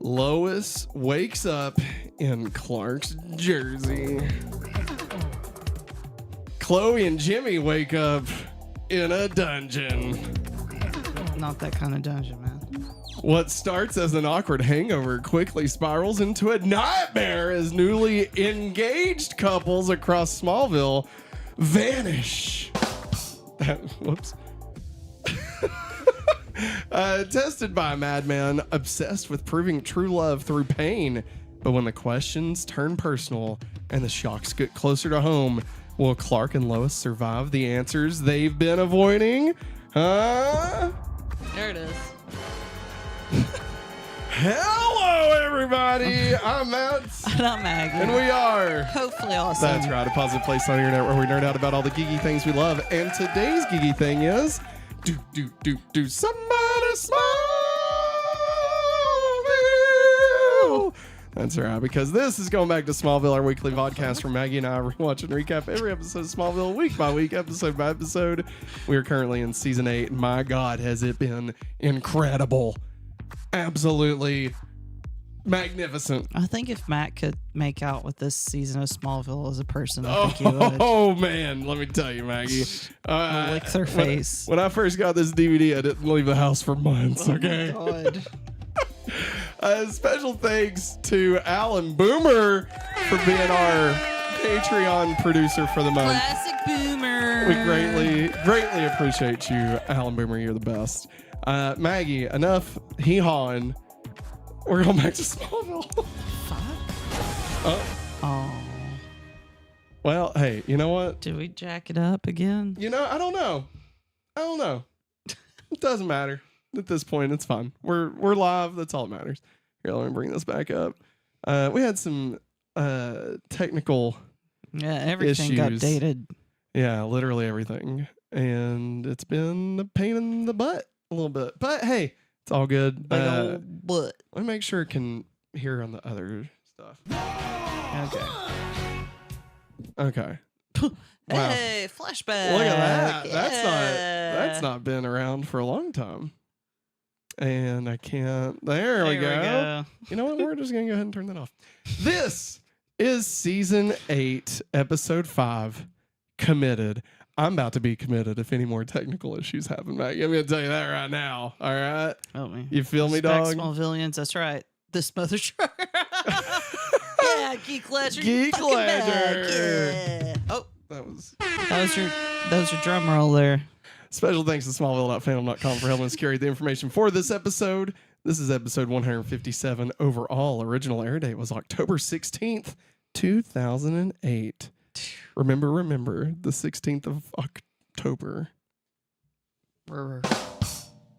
Lois wakes up in Clark's jersey. Chloe and Jimmy wake up in a dungeon. Not that kind of dungeon, man. What starts as an awkward hangover quickly spirals into a nightmare as newly engaged couples across Smallville vanish. Whoops. Tested by a madman obsessed with proving true love through pain. But when the questions turn personal and the shocks get closer to home, will Clark and Lois survive the answers they've been avoiding? Huh? There it is. Hello, everybody. I'm Matt. And I'm Maggie. And we are hopefully awesome. That's right, a positive place on the internet where we nerd out about all the geeky things we love. And today's geeky thing is do somebody Smallville. That's right, because this is going back to Smallville, our weekly podcast where Maggie and I rewatch and recap every episode of Smallville week by week, episode by episode. We are currently in season 8, and my God, has it been incredible. Absolutely magnificent. I think if Matt could make out with this season of Smallville as a person, I think he would. Oh, man, let me tell you, Maggie. Lick their face. When I first got this DVD, I didn't leave the house for months, okay? Oh, my God. Special thanks to Alan Boomer for being our Patreon producer for the month. Classic Boomer. We greatly appreciate you, Alan Boomer. You're the best. Maggie, enough hee-hawing. We're going back to Smallville. Oh. Well, hey, you know what? Did we jack it up again? You know, I don't know. It doesn't matter. At this point, it's fine. We're live. That's all that matters. Here, let me bring this back up. We had some technical everything issues. got dated. Yeah, literally everything. And it's been a pain in the butt a little bit. But hey, it's all good. Big old butt. Let me make sure it can hear on the other stuff. Okay. Wow. Hey, flashback. Look at that. Yeah. That's not been around for a long time. And I can't. There we go. You know what? We're just going to go ahead and turn that off. This is season 8, episode 5, Committed. I'm about to be committed if any more technical issues happen, Maggie. I'm going to tell you that right now. All right? Oh, man. You feel me, dog? Smallvillians. That's right. This mother trucker. Yeah, Geek Ledger. Geek Ledger. Yeah. Oh. That was your drum roll there. Special thanks to Smallville.fandom.com for helping us carry the information for this episode. This is episode 157 overall. Original air date was October 16th, 2008. Remember, the 16th of October.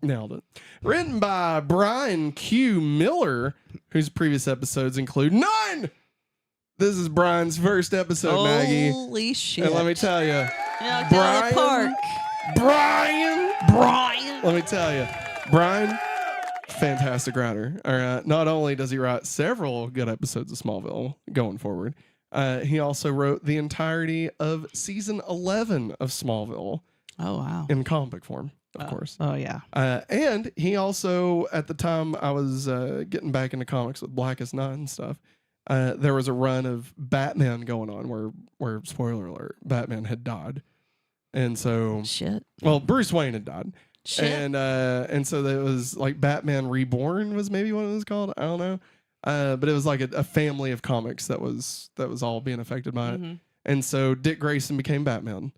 Nailed it. Written by Brian Q. Miller, whose previous episodes include none. This is Brian's first episode, Maggie. Holy shit. And let me tell you, Brian. Let me tell you, Brian, fantastic writer. All right. Not only does he write several good episodes of Smallville going forward, he also wrote the entirety of season 11 of Smallville. Oh, wow. In comic book form, of course. Oh, yeah. And he also, at the time I was getting back into comics with Blackest Night and stuff, there was a run of Batman going on where spoiler alert, Batman had died. And so, well, Bruce Wayne had died. And so there was like Batman Reborn was maybe what it was called. I don't know. But it was like a family of comics that was all being affected by it. And so Dick Grayson became Batman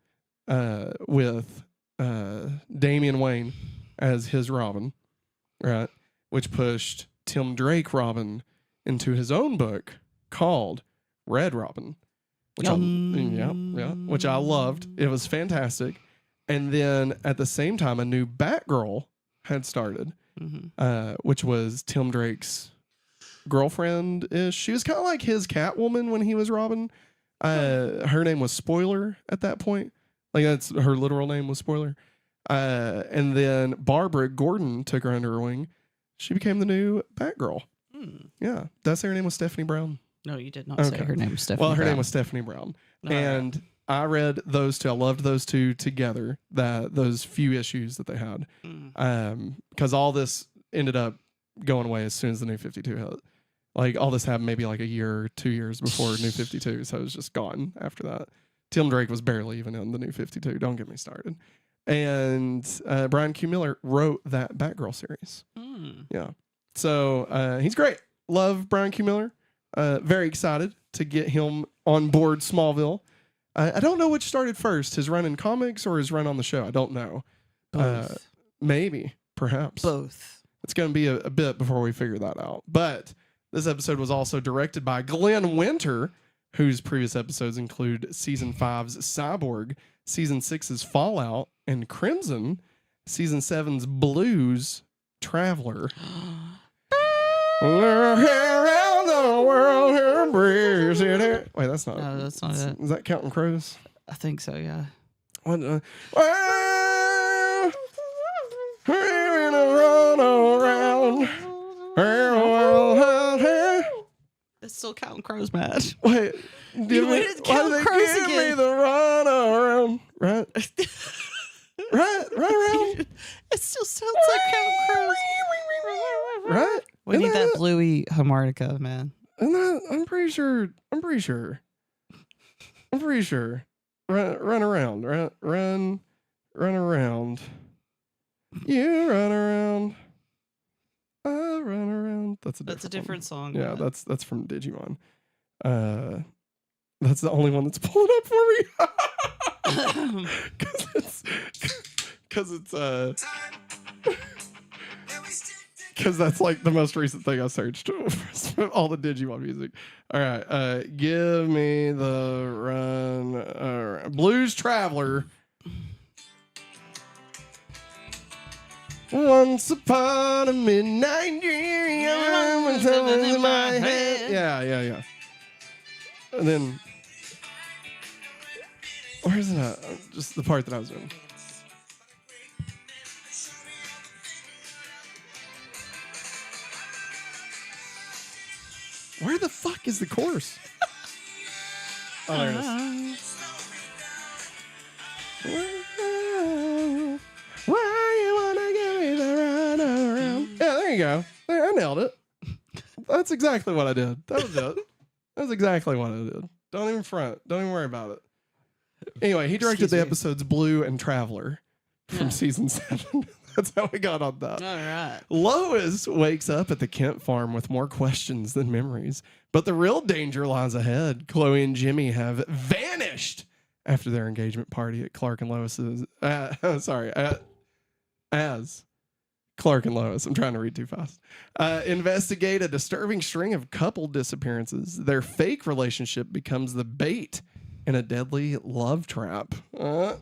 with Damian Wayne as his Robin, right? Which pushed Tim Drake Robin into his own book called Red Robin, which which I loved. It was fantastic. And then at the same time, a new Batgirl had started, which was Tim Drake's girlfriend-ish. She was kind of like his Catwoman when he was Robin. Her name was Spoiler at that point. Like that's her literal name was Spoiler. And then Barbara Gordon took her under her wing. She became the new Batgirl. Yeah. Did I say her name was Stephanie Brown? No, you did not say her name was Stephanie Brown. Well, her name was Stephanie Brown. And I read those two. I loved those two together, those few issues that they had. Because all this ended up going away as soon as the New 52 hit. Like all this happened maybe like a year or 2 years before New 52, so it was just gone after that. Tim Drake was barely even in the New 52. Don't get me started. And Brian Q. Miller wrote that Batgirl series. Yeah. So he's great. Love Brian Q. Miller. Very excited to get him on board Smallville. I don't know which started first, his run in comics or his run on the show. I don't know. Both. Maybe, perhaps. Both. It's going to be a bit before we figure that out. But this episode was also directed by Glenn Winter, whose previous episodes include Season 5's Cyborg, Season 6's Fallout, and Crimson, Season 7's Blues, Traveler. Around the world, her breeze in it. Wait, that's not. No, that's not it. Is that Counting Crows? I think so. Yeah. What? Run around. It's still Counting Crows, Matt. Wait, You went to Counting Crows give again. me the run around? Right, right around. It still sounds like Counting Crows. Right. We Isn't need that bluey harmonica, man. And that, I'm pretty sure. Run around. Run around. You run around. I run around. That's a different song. Yeah, that's from Digimon. That's the only one that's pulling up for me. Because that's like the most recent thing I searched for all the Digimon music. All right, give me the run. Blues Traveler. Once upon a midnight dream, in my head. Yeah. And then, where's it? Just the part that I was in. Where the fuck is the chorus? Oh, there it is. Why you wanna give me the run around? Yeah, there you go. There, I nailed it. That's exactly what I did. That was it. That's exactly what I did. Don't even front. Don't even worry about it. Anyway, he directed the episodes Blue and Traveler from season 7. That's how we got on that. All right. Lois wakes up at the Kent farm with more questions than memories. But the real danger lies ahead. Chloe and Jimmy have vanished after their engagement party at Clark and Lois's. As Clark and Lois, I'm trying to read too fast, investigate a disturbing string of couple disappearances. Their fake relationship becomes the bait in a deadly love trap. The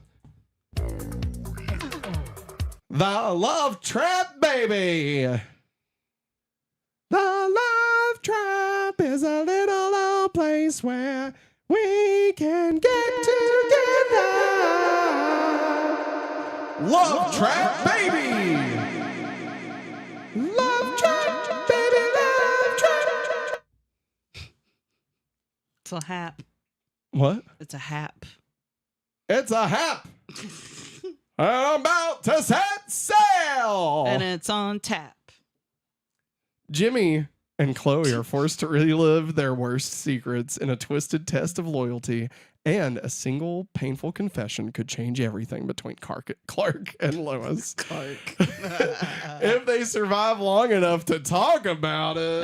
love trap, baby. The love trap is a little old place where we can get together. Love trap, baby. Love trap, baby, love trap. It's a hap. What? It's a hap. It's a hap. I'm about to set sail. And it's on tap. Jimmy and Chloe are forced to relive their worst secrets in a twisted test of loyalty, and a single painful confession could change everything between Clark and Lois. Clark. If they survive long enough to talk about it.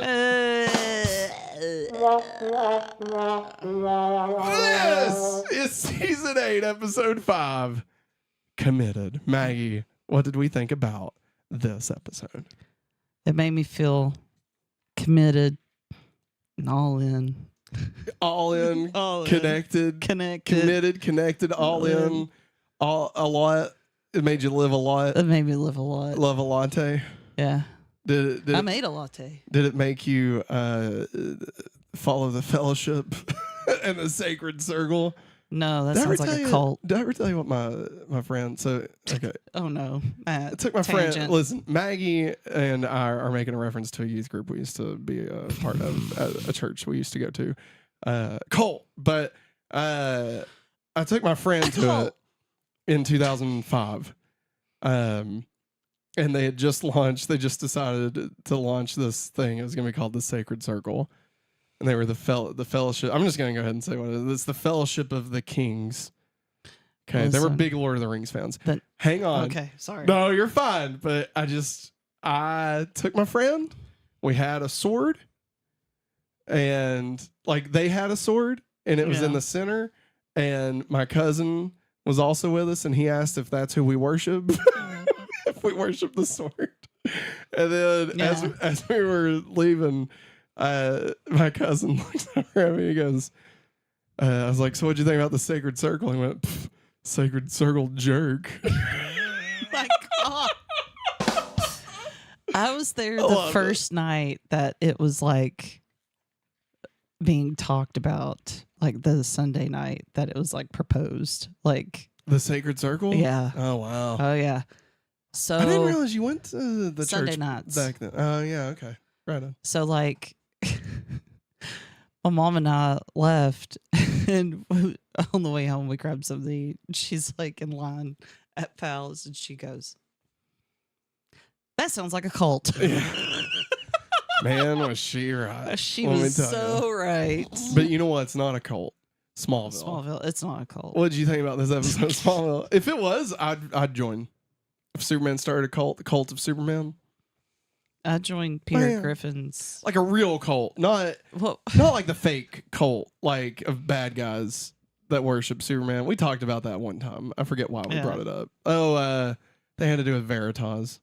This is season 8, episode 5. Committed. Maggie, what did we think about this episode? It made me feel committed and all in. All in, All connected, committed, connected, all in, a lot. It made you live a lot. It made me live a lot. Love a latte. Yeah. Did I made a latte. Did it make you follow the fellowship and the sacred circle? No, that sounds like a cult. Did I ever tell you what my friend? So okay. Oh no, Matt. It took my Tangent. friend. Listen, Maggie and I are making a reference to a youth group we used to be a part of at a church we used to go to. Cult, but I took my friend to it in 2005. and they had just launched. They just decided to launch this thing. It was going to be called the Sacred Circle, and they were the Fellowship. I'm just going to go ahead and say what it is. It's the Fellowship of the Kings. Okay, they were big Lord of the Rings fans. Hang on. Okay, sorry. No, you're fine. But I took my friend. We had a sword, and like they had a sword, and it was in the center. And my cousin was also with us, and he asked if that's who we worship. If we worship the sword. And then as we were leaving, my cousin looks over at me. He goes, I was like, so what'd you think about the Sacred Circle? He went, Sacred Circle jerk. My God. I was there the first night that it was like being talked about, like the Sunday night that it was like proposed. Like the Sacred Circle? Yeah. Oh, wow. Oh, yeah. So I didn't realize you went to the Sunday church nights back then. Oh, yeah. Okay. Right on. So like my mom and I left, and on the way home we grabbed something. She's like in line at Pal's, and she goes, "That sounds like a cult." Man, was she right? She was so right. But you know what? It's not a cult. Smallville. Smallville. It's not a cult. What did you think about this episode of Smallville? If it was, I'd join. If Superman started a cult, the cult of Superman. I joined Peter Griffin's. Like a real cult, not like the fake cult, like of bad guys that worship Superman. We talked about that one time. I forget why we brought it up. Oh, they had to do with Veritas.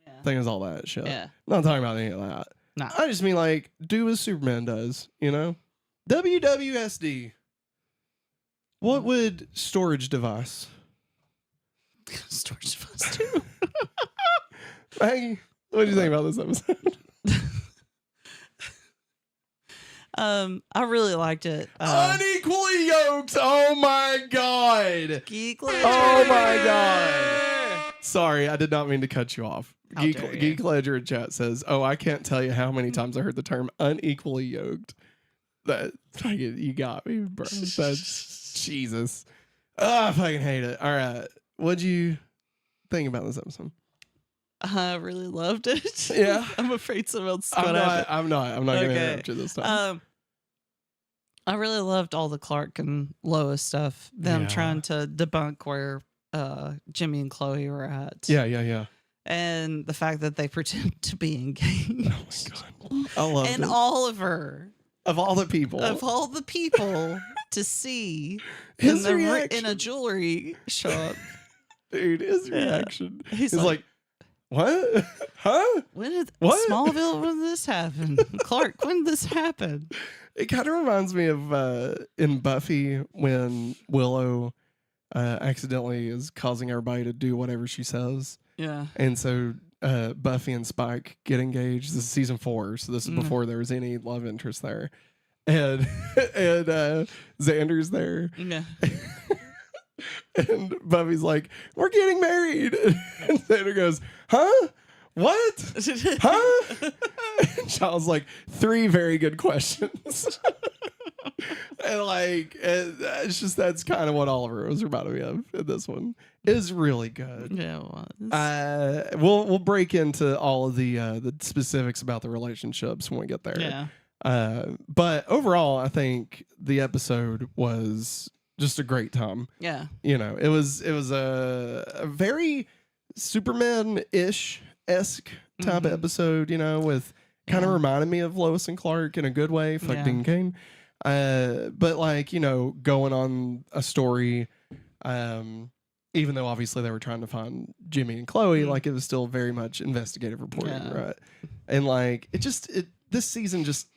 Yeah. I think it was all that shit. Yeah. I'm not talking about any of that. Nah. I just mean like do as Superman does, you know? WWSD. What would storage device? Storage device too. Maggie, what do you think about this episode? I really liked it. Unequally yoked. Oh my God. Geek Ledger. Oh my God. Sorry, I did not mean to cut you off. Geek Ledger in chat says, "Oh, I can't tell you how many times I heard the term unequally yoked." That you got me, bro. That's Jesus. Oh, I fucking hate it. All right, what'd you think about this episode? I really loved it. Yeah, I'm afraid someone else. I'm not gonna interrupt you this time. I really loved all the Clark and Lois stuff. Them trying to debunk where Jimmy and Chloe were at. Yeah. And the fact that they pretend to be engaged. Oh my God, I love it. And Oliver. Of all the people to see his in a jewelry shop. Dude, his reaction. He's like, what? Huh? What? Smallville, when did this happen? Clark, when did this happen? It kind of reminds me of in Buffy when Willow accidentally is causing everybody to do whatever she says. Yeah. And so Buffy and Spike get engaged. This is season 4, so this is before there was any love interest there. And Xander's there. Yeah. And Buffy's like, "We're getting married." And Xander goes, "Huh? What? Huh?" And Child's like, 3 very good questions. And like, it's just, that's kind of what Oliver was reminding me of in this one. It is really good. Yeah, it was. We'll break into all of the specifics about the relationships when we get there. Yeah. But overall, I think the episode was just a great time. Yeah. You know, it was a very Superman-esque type of episode, you know, with kind of reminded me of Lois and Clark in a good way. Fuck Dean Cain. But like, you know, going on a story, even though obviously they were trying to find Jimmy and Chloe, like it was still very much investigative reporting, right? And like, this season just,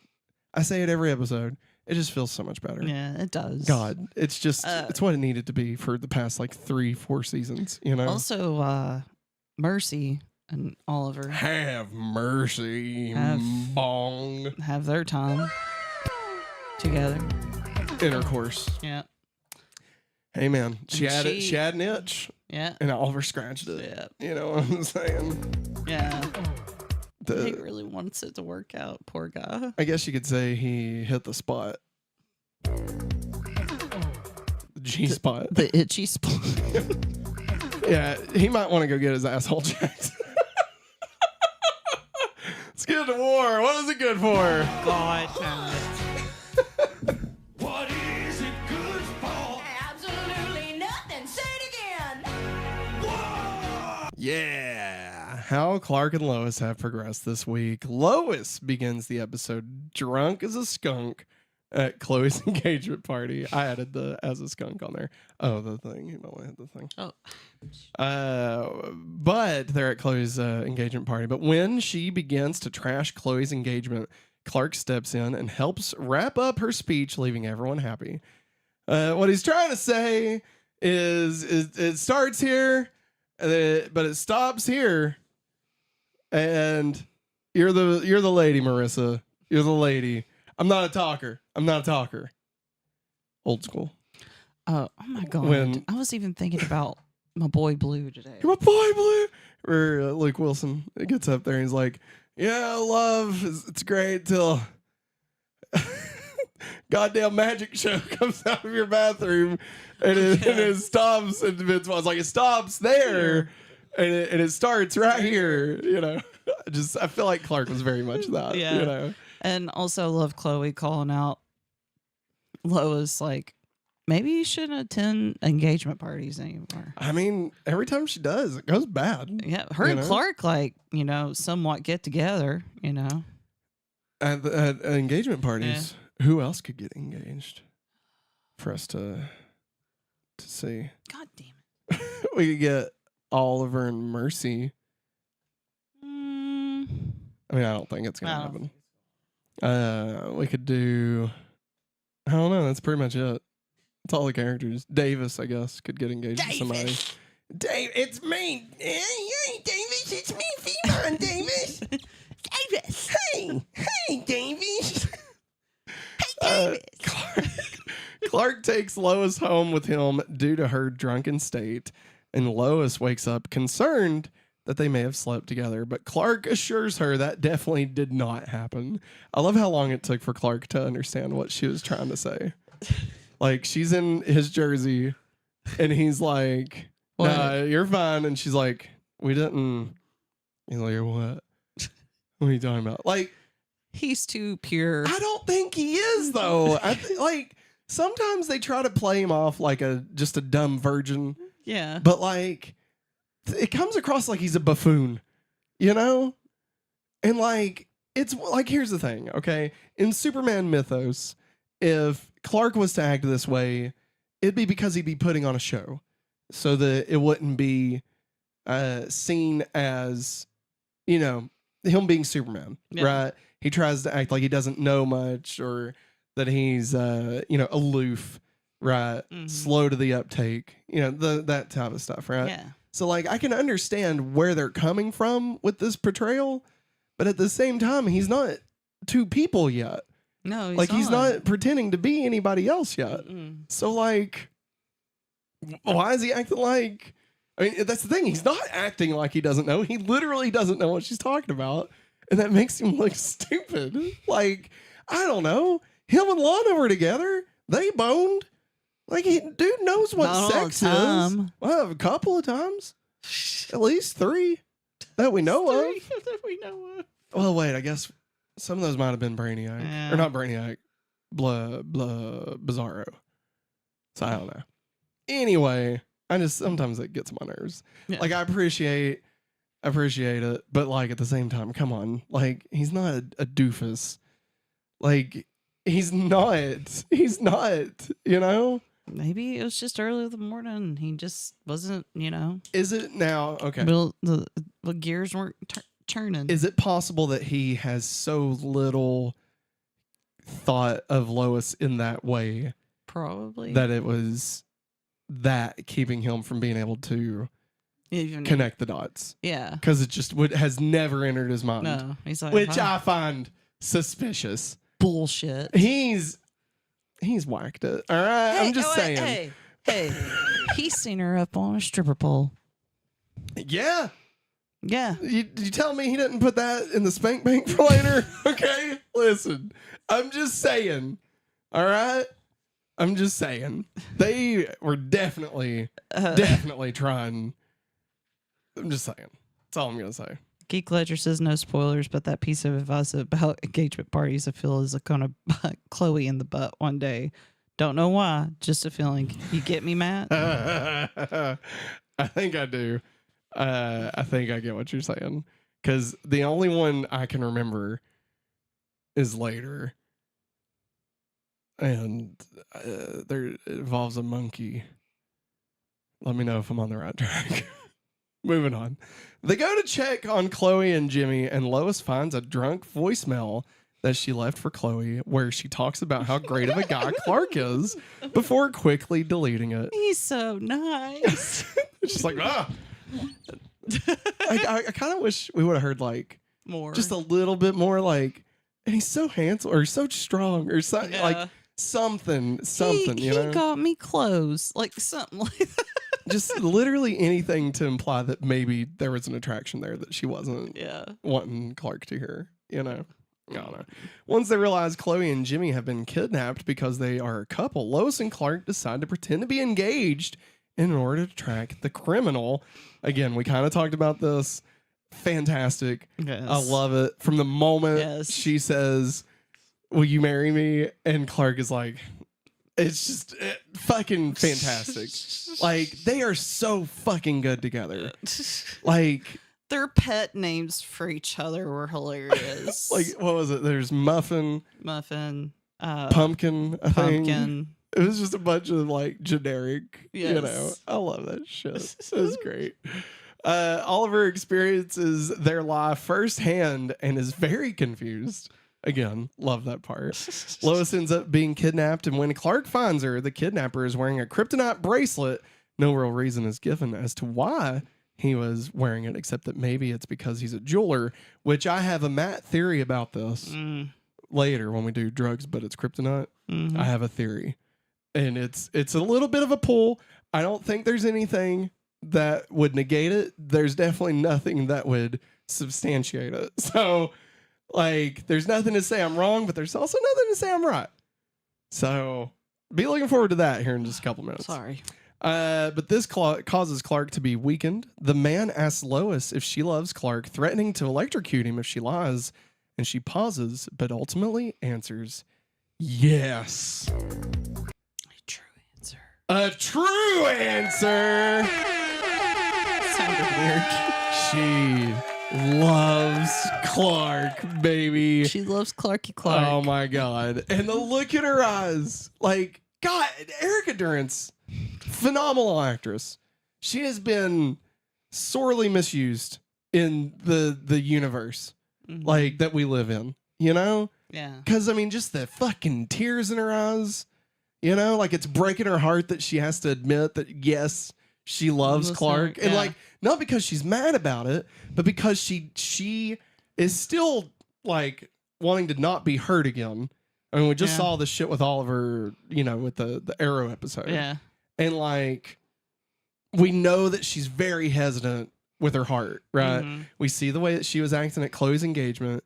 I say it every episode, it just feels so much better. Yeah, it does. God, it's just, it's what it needed to be for the past like 3-4 seasons, you know? Also, Mercy and Oliver. Have mercy. Have their time together. Intercourse. Yeah. Hey man, she had an itch. Yeah. And Oliver scratched it. Yeah. You know what I'm saying? Yeah. He really wants it to work out, poor guy. I guess you could say he hit the spot. The G spot. The itchy spot. Yeah, he might want to go get his asshole checked. Let's get into war. What is it good for? God. What is it good for? Absolutely nothing. Say it again. Yeah. How Clark and Lois have progressed this week. Lois begins the episode drunk as a skunk at Chloe's engagement party. I added the as a skunk on there. Oh, the thing. You know, I had the thing. Oh. But they're at Chloe's engagement party. But when she begins to trash Chloe's engagement, Clark steps in and helps wrap up her speech, leaving everyone happy. What he's trying to say is it starts here, but it stops here. And you're the lady, Marissa. You're the lady. I'm not a talker. Old school. Oh my God. When- I was even thinking about my boy Blue today. You're my boy, Blue. Or Luke Wilson gets up there and he's like, yeah, love, it's great till goddamn magic show comes out of your bathroom and it stops. And Vince was like, it stops there and it starts right here. You know, I feel like Clark was very much that. Yeah. You know, And also love Chloe calling out Lois like, maybe you shouldn't attend engagement parties anymore. I mean, every time she does, it goes bad. Yeah, her and know? Clark somewhat get together, At engagement parties, who else could get engaged for us to see? God damn it. We could get Oliver and Mercy. Mm, I mean, I don't think it's gonna I don't happen. think We could do. I don't know. That's pretty much it. It's all the characters. Davis, I guess, could get engaged to somebody. Dave, it's me. Hey, Davis, it's me, Femon, Davis. Davis. Hey, Davis. Clark takes Lois home with him due to her drunken state, and Lois wakes up concerned that they may have slept together, but Clark assures her that definitely did not happen. I love how long it took for Clark to understand what she was trying to say. Like, she's in his jersey, and he's like, nah, you're fine. And she's like, we didn't. He's like, what? What are you talking about? Like, he's too pure. I don't think he is, though. Like, sometimes they try to play him off like just a dumb virgin, Yeah. but like, it comes across like he's a buffoon, you know? And like, it's like, here's the thing, okay? In Superman mythos, if Clark was to act this way, it'd be because he'd be putting on a show so that it wouldn't be seen as, him being Superman, right? He tries to act like he doesn't know much or that he's, aloof, right? Mhm. Slow to the uptake, that type of stuff, right? Yeah. So, like, I can understand where they're coming from with this portrayal, but at the same time, he's not two people yet. No, He's not pretending to be anybody else yet. Mm-mm. So, like, why is he acting like... I mean, that's the thing. He's not acting like he doesn't know. He literally doesn't know what she's talking about. And that makes him look stupid. Like, I don't know. Him and Lana were together. They boned. Like, dude knows what Not all the sex is. time. Well, a couple of times. At least 3 that we know of. that we know of. Well, wait, I guess some of those might have been Brainiac. Yeah. Or not Brainiac. Bizarro. So I don't know. Anyway, sometimes it gets on my nerves. Yeah. Like, I appreciate it, but like at the same time, come on. Like, he's not a doofus. Like, he's not, Maybe it was just early in the morning. He just wasn't, Is it now? Okay. Well, the gears weren't turning. Is it possible that he has so little thought of Lois in that way Probably. that it was that keeping him from being able to Even, connect the dots? Yeah. Because it just has never entered his mind. No. He's like, Which I find suspicious. bullshit. He's whacked it. All right. I'm just saying. Hey, he's seen her up on a stripper pole. Yeah. Yeah. You tell me he didn't put that in the spank bank for later? Okay? Listen, I'm just saying. All right? I'm just saying. They were definitely trying. I'm just saying. That's all I'm going to say. Geek Ledger says no spoilers, but that piece of advice about engagement parties I feel is gonna bite Chloe in the butt one day. Don't know why, just a feeling. You get me, Matt? I think I do. I think I get what you're saying. Because the only one I can remember is later. And there it involves a monkey. Let me know if I'm on the right track. Moving on. They go to check on Chloe and Jimmy, and Lois finds a drunk voicemail that she left for Chloe where she talks about how great of a guy Clark is before quickly deleting it. He's so nice. It's just like, ah. I kind of wish we would have heard like More. just a little bit more like, and he's so handsome or so strong or something like something, he you know? got me clothes. Like something like that. Just literally anything to imply that maybe there was an attraction there that she wasn't wanting Clark to hear, you know? I don't know. Once they realize Chloe and Jimmy have been kidnapped because they are a couple, Lois and Clark decide to pretend to be engaged in order to track the criminal. Again, we kind of talked about this. Fantastic. Yes. I love it. From the moment she says, "Will you marry me?" and Clark is like, it's just fucking fantastic. Like, they are so fucking good together. Like, their pet names for each other were hilarious. like, what was it? There's Muffin, Pumpkin, I think. Pumpkin. It was just a bunch of like generic, you know. Yes. I love that shit. It was great. Oliver experiences their life firsthand and is very confused. Again, love that part. Lois ends up being kidnapped, and when Clark finds her, the kidnapper is wearing a Kryptonite bracelet. No real reason is given as to why he was wearing it, except that maybe it's because he's a jeweler, which I have a Matt theory about this later when we do drugs, but it's Kryptonite. I have a theory, and it's a little bit of a pull. I don't think there's anything that would negate it. There's definitely nothing that would substantiate it. So, like, there's nothing to say I'm wrong, but there's also nothing to say I'm right. So, be looking forward to that here in just a couple minutes. Sorry. But this causes Clark to be weakened. The man asks Lois if she loves Clark, threatening to electrocute him if she lies, and she pauses, but ultimately answers yes. A true answer. A true answer. Sounded weird. She loves Clark, baby. She loves Clarky Clark. Oh my God. And the look in her eyes. Like, God, Erica Durance, phenomenal actress. She has been sorely misused in the universe like that we live in, you know? Yeah. Because, I mean, just the fucking tears in her eyes, you know? Like, it's breaking her heart that she has to admit that, yes, she loves Clark. And, like, not because she's mad about it, but because she is still, like, wanting to not be hurt again. I mean, we just saw this shit with Oliver, you know, with the Arrow episode. Yeah. And, like, we know that she's very hesitant with her heart, right? We see the way that she was acting at Chloe's engagement,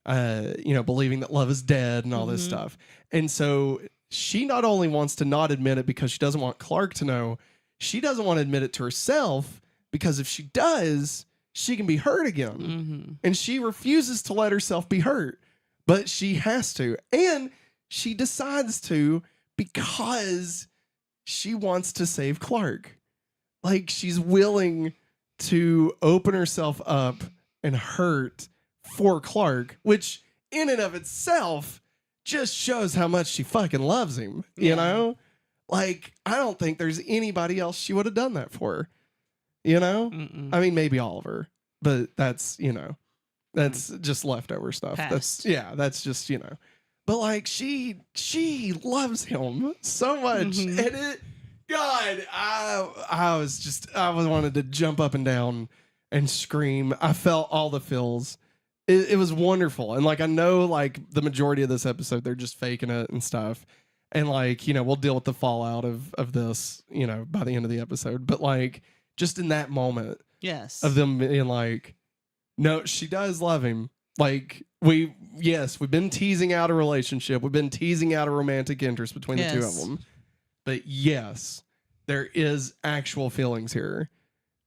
you know, believing that love is dead and all this stuff. And so she not only wants to not admit it because she doesn't want Clark to know, she doesn't want to admit it to herself because if she does, she can be hurt again. And she refuses to let herself be hurt, but she has to. And she decides to because she wants to save Clark. Like, she's willing to open herself up and hurt for Clark, which in and of itself just shows how much she fucking loves him, you know? Like, I don't think there's anybody else she would have done that for, you know? I mean, maybe Oliver, but that's, you know, that's just leftover stuff. Past. That's just, you know. But, like, she loves him so much. And it, God, I wanted to jump up and down and scream. I felt all the feels. It was wonderful. And, like, I know, like, the majority of this episode, they're just faking it and stuff. And, like, you know, we'll deal with the fallout of this, you know, by the end of the episode. But, like, just in that moment of them being like, no, she does love him. Like, we've been teasing out a relationship. We've been teasing out a romantic interest between the two of them. But yes, there is actual feelings here.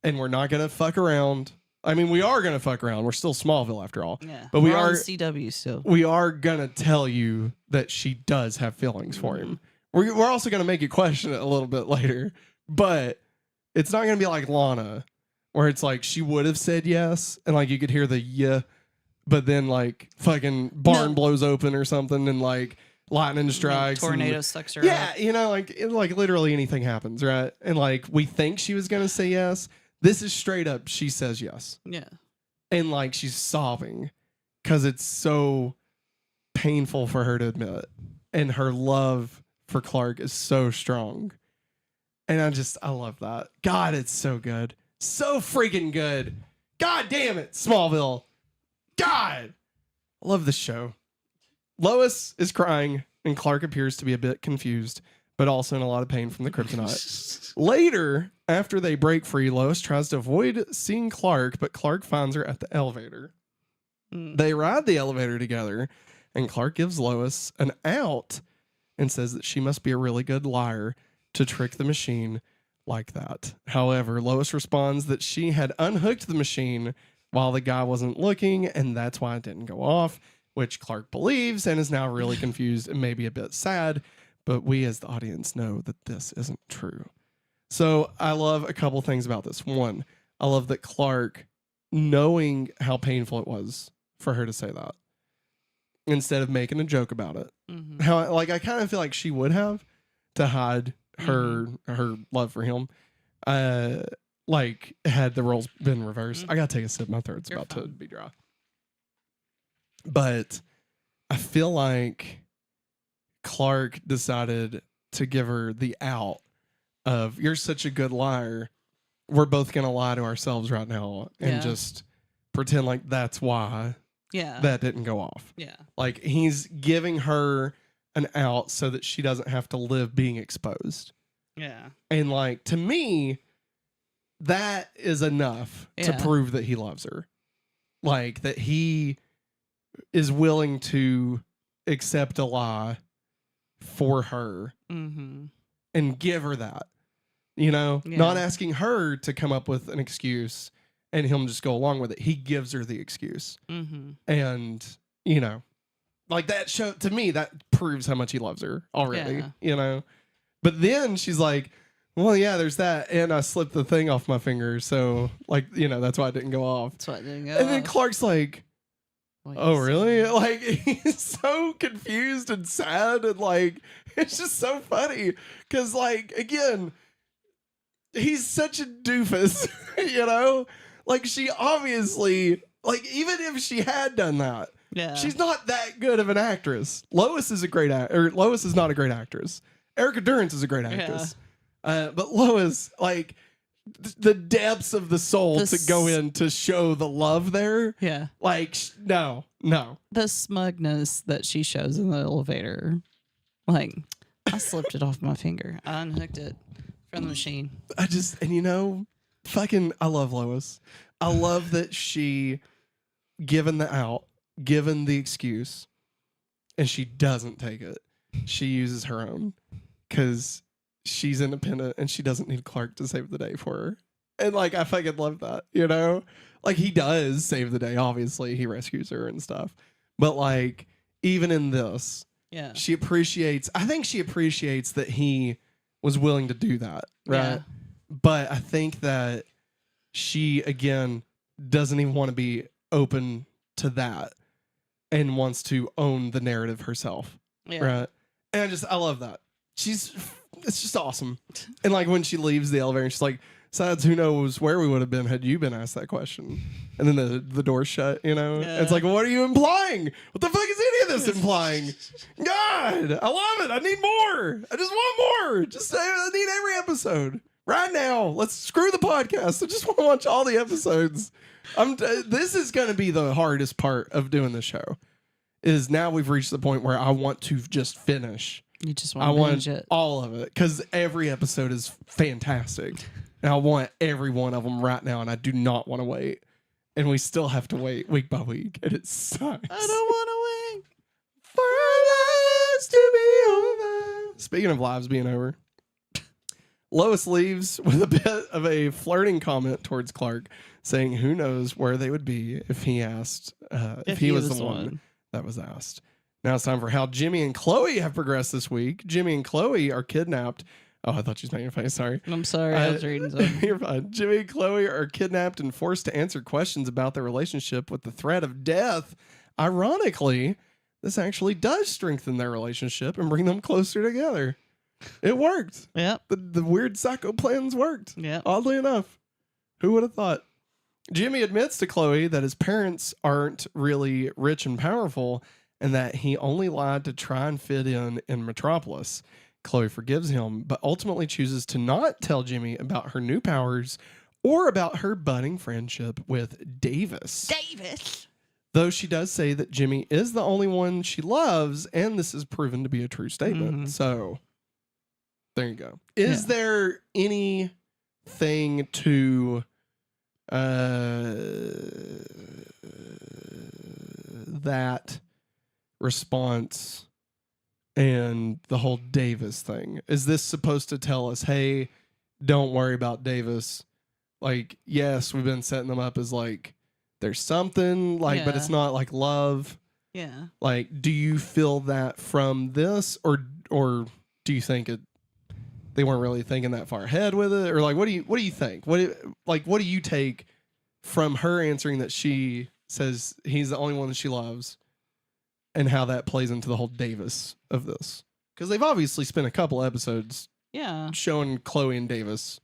And we're not going to fuck around. I mean, we are gonna fuck around. We're still Smallville after all. Yeah. But we We're on are CW still. we are gonna tell you that she does have feelings for him. We're also gonna make you question it a little bit later, but it's not gonna be like Lana, where it's like she would have said yes, and like you could hear the yeah, but then like fucking barn blows open or something, and like lightning strikes, Tornado and, sucks her yeah, up. you know, like literally anything happens, right? And like we think she was gonna say yes. This is straight up. She says yes, Yeah. and like she's sobbing because it's so painful for her to admit, and her love for Clark is so strong, and I love that. God, it's so good, so freaking good. God damn it, Smallville. God, I love this show. Lois is crying, and Clark appears to be a bit confused, but also in a lot of pain from the kryptonite. Later, after they break free, Lois tries to avoid seeing Clark, but Clark finds her at the elevator. They ride the elevator together, and Clark gives Lois an out and says that she must be a really good liar to trick the machine like that. However, Lois responds that she had unhooked the machine while the guy wasn't looking, and that's why it didn't go off, which Clark believes and is now really confused and maybe a bit sad. But we as the audience know that this isn't true. So I love a couple things about this. One, I love that Clark, knowing how painful it was for her to say that, instead of making a joke about it, how like I kind of feel like she would have to hide her love for him. Like had the roles been reversed. I gotta take a sip. My throat's You're about fine. to be dry. But I feel like Clark decided to give her the out of, you're such a good liar. We're both going to lie to ourselves right now and just pretend like that's why that didn't go off. Yeah. Like he's giving her an out so that she doesn't have to live being exposed. Yeah. And like, to me, that is enough to prove that he loves her. Like that he is willing to accept a lie for her and give her that, you know, not asking her to come up with an excuse and him just go along with it. He gives her the excuse. And, you know, like that show to me, that proves how much he loves her already, you know, but then she's like, well, yeah, there's that. And I slipped the thing off my finger. So like, you know, that's why it didn't go off. That's why it didn't go And then off. Clark's like, oh, really? Like, he's so confused and sad. And, like, it's just so funny. Because, like, again, he's such a doofus, you know? Like, she obviously, like, even if she had done that, she's not that good of an actress. Lois is a great Lois is not a great actress. Erica Durance is a great actress. But Lois, like, the depths of the soul to go in to show the love there. Yeah. Like, no. The smugness that she shows in the elevator. Like, I slipped it off my finger. I unhooked it from the machine. And you know, I love Lois. I love that she, given the out, given the excuse, and she doesn't take it. She uses her own. Because she's independent and she doesn't need Clark to save the day for her. And like, I fucking love that, you know? Like, he does save the day, obviously. He rescues her and stuff. But like, even in this, I think she appreciates that he was willing to do that, right? Yeah. But I think that she, again, doesn't even want to be open to that and wants to own the narrative herself, right? And I love that. It's just awesome. And like when she leaves the elevator and she's like, besides, who knows where we would have been had you been asked that question. And then the door's shut, you know? It's like, what are you implying? What the fuck is any of this implying? God, I love it. I need more. I just want more. I need every episode. Right now, let's screw the podcast. I just want to watch all the episodes. This is going to be the hardest part of doing the show. Is now we've reached the point where I want to just finish. You just want to binge it. All of it, because every episode is fantastic. And I want every one of them right now, and I do not want to wait. And we still have to wait week by week, and it sucks. I don't want to wait for our lives to be over. Speaking of lives being over, Lois leaves with a bit of a flirting comment towards Clark, saying who knows where they would be if he asked, if he was the one that was asked. Now it's time for how Jimmy and Chloe have progressed this week. Jimmy and Chloe are kidnapped. Oh, I thought she was making a face. Sorry. I'm sorry. I was reading something. You're fine. Jimmy and Chloe are kidnapped and forced to answer questions about their relationship with the threat of death. Ironically, this actually does strengthen their relationship and bring them closer together. It worked. Yep. The weird psycho plans worked. Yep. Oddly enough. Who would have thought? Jimmy admits to Chloe that his parents aren't really rich and powerful and that he only lied to try and fit in Metropolis. Chloe forgives him, but ultimately chooses to not tell Jimmy about her new powers or about her budding friendship with Davis. Davis. Though she does say that Jimmy is the only one she loves, and this is proven to be a true statement. Mhm. So, there you go. Is there anything to that response and the whole Davis thing? Is this supposed to tell us, hey, don't worry about Davis? Like, yes, we've been setting them up as like there's something like, but it's Yeah. not like love. Yeah. Like, do you feel that from this, or do you think they weren't really thinking that far ahead with it, or like what do you think? What do you take from her answering that she says he's the only one that she loves, and how that plays into the whole Davis of this? Because they've obviously spent a couple episodes Yeah. showing Chloe and Davis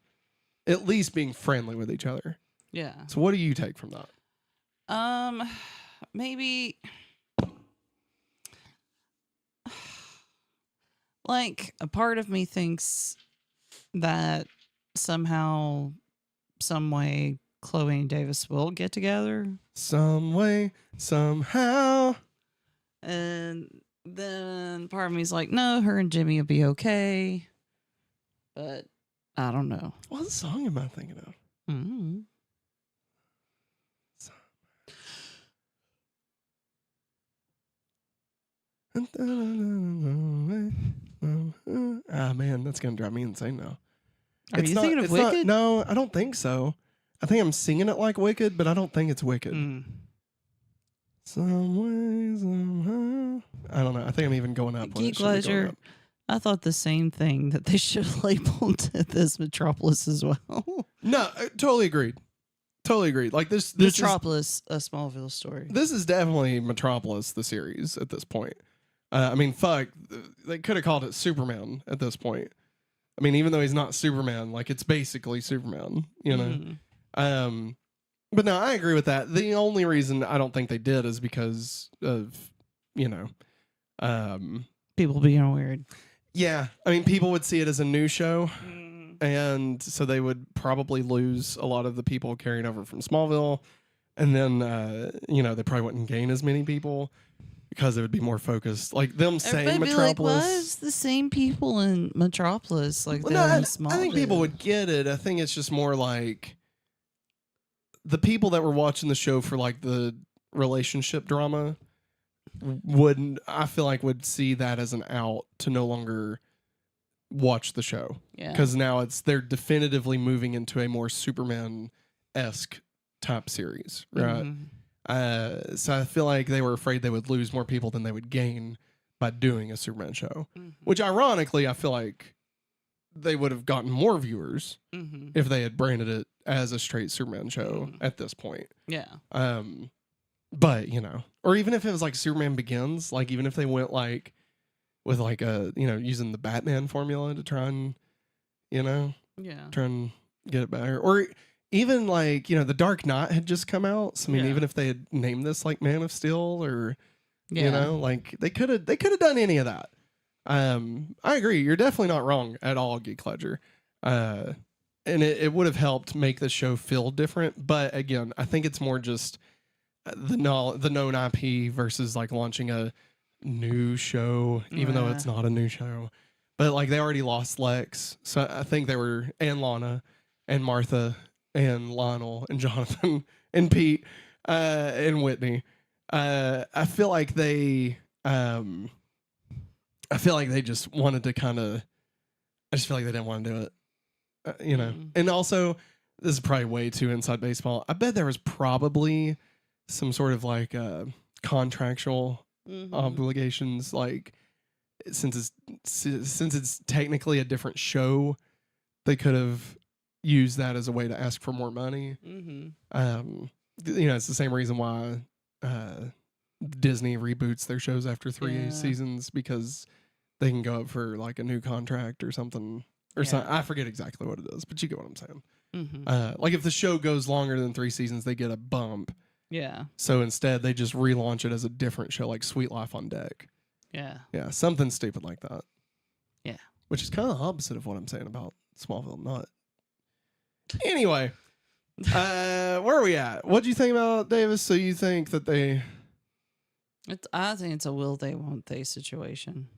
at least being friendly with each other. Yeah. So what do you take from that? Maybe like a part of me thinks that somehow, some way, Chloe and Davis will get together. Some way, somehow. And then part of me's like, no, her and Jimmy will be okay. But I don't know. What song am I thinking of? Mm-hmm. Ah, man, that's gonna drive me insane now. Are you thinking of Wicked? No, I don't think so. I think I'm singing it like Wicked, but I don't think it's Wicked. Mm. Some way, somehow. I don't know. I think I'm even going up. when it Geek should be going Ledger, up. I thought the same thing, that they should have labeled this Metropolis as well. No, totally agreed. Totally agreed. Like this is, Metropolis, a Smallville story. this is definitely Metropolis, the series at this point. I mean, fuck, they could have called it Superman at this point. I mean, even though he's not Superman, like it's basically Superman, you know? Mhm. But no, I agree with that. The only reason I don't think they did is because of, People being weird. yeah. I mean, people would see it as a new show, and so they would probably lose a lot of the people carrying over from Smallville, and then they probably wouldn't gain as many people because it would be more focused. Like them saying Everybody be like, Metropolis. why is the same people in Metropolis like Well, they're no, in I Smallville? think people would get it. I think it's just more like the people that were watching the show for like the relationship drama would see that as an out to no longer watch the show, Yeah. because now they're definitively moving into a more Superman-esque type series, right? Mhm. So I feel like they were afraid they would lose more people than they would gain by doing a Superman show, Mhm. which ironically I feel like they would have gotten more viewers Mhm. if they had branded it as a straight Superman show Mhm. at this point. Yeah. But or even if it was like Superman Begins, like even if they went like with like using the Batman formula to try and Yeah. try and get it better, or even like the Dark Knight had just come out. So I mean, Yeah. even if they had named this like Man of Steel, or Yeah. like they could have done any of that. I agree. You're definitely not wrong at all, Geek Ledger. And it would have helped make the show feel different. But again, I think it's more just the known IP versus like launching a new show, even though it's not a new show. But like they already lost Lex, so I think they were, and Lana, and Martha, and Lionel, and Jonathan, and Pete, and Whitney. I feel like they just wanted to kind of. I just feel like they didn't want to do it. you know. And also, this is probably way too inside baseball. I bet there was probably some sort of like contractual obligations, like since it's technically a different show, they could have used that as a way to ask for more money. You know, it's the same reason why Disney reboots their shows after 3 seasons, because they can go up for like a new contract or something. Or something. I forget exactly what it is, but you get what I'm saying. Like if the show goes longer than 3 seasons, they get a bump. Yeah. So instead, they just relaunch it as a different show, like Sweet Life on Deck. Yeah. Yeah, something stupid like that. Yeah. Which is kind of opposite of what I'm saying about Smallville. Not. Anyway, where are we at? What do you think about Davis? So you think that they... I think it's a will they, won't they situation.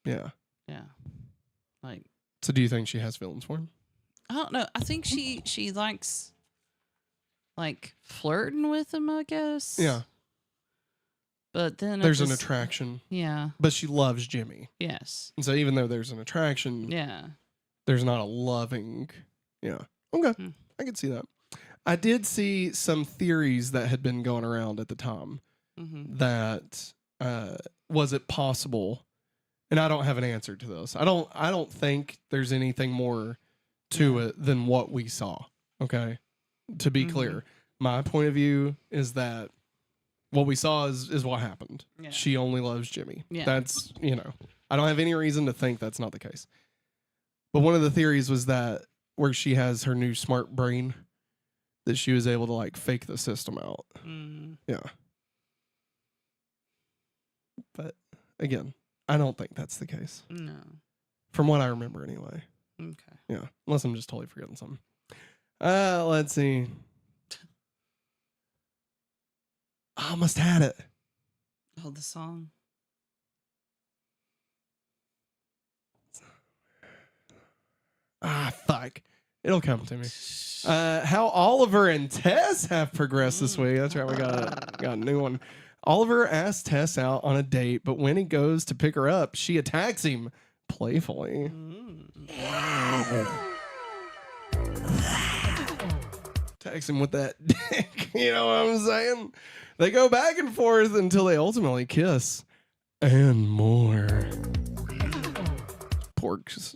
Yeah. Yeah. Like... So do you think she has feelings for him? I don't know. I think she likes... like flirting with him, I guess. Yeah. But then there's an attraction. Yeah. But she loves Jimmy. Yes. And so even though there's an attraction, there's not a loving. Yeah. Okay. I can see that. I did see some theories that had been going around at the time that was it possible, and I don't have an answer to this. I don't think there's anything more to it than what we saw. Okay. To be clear, my point of view is that what we saw is what happened. Yeah. She only loves Jimmy. Yeah. That's, you know, I don't have any reason to think that's not the case. But one of the theories was that where she has her new smart brain, that she was able to like fake the system out. Yeah. But again, I don't think that's the case. No. From what I remember anyway. Okay. Yeah. Unless I'm just totally forgetting something. Let's see. I almost had it. Oh, the song. Fuck. It'll come to me. How Oliver and Tess have progressed this week. That's right. We got a new one. Oliver asks Tess out on a date, but when he goes to pick her up, she attacks him playfully. Attacks him with that dick. You know what I'm saying? They go back and forth until they ultimately kiss. And more. Porks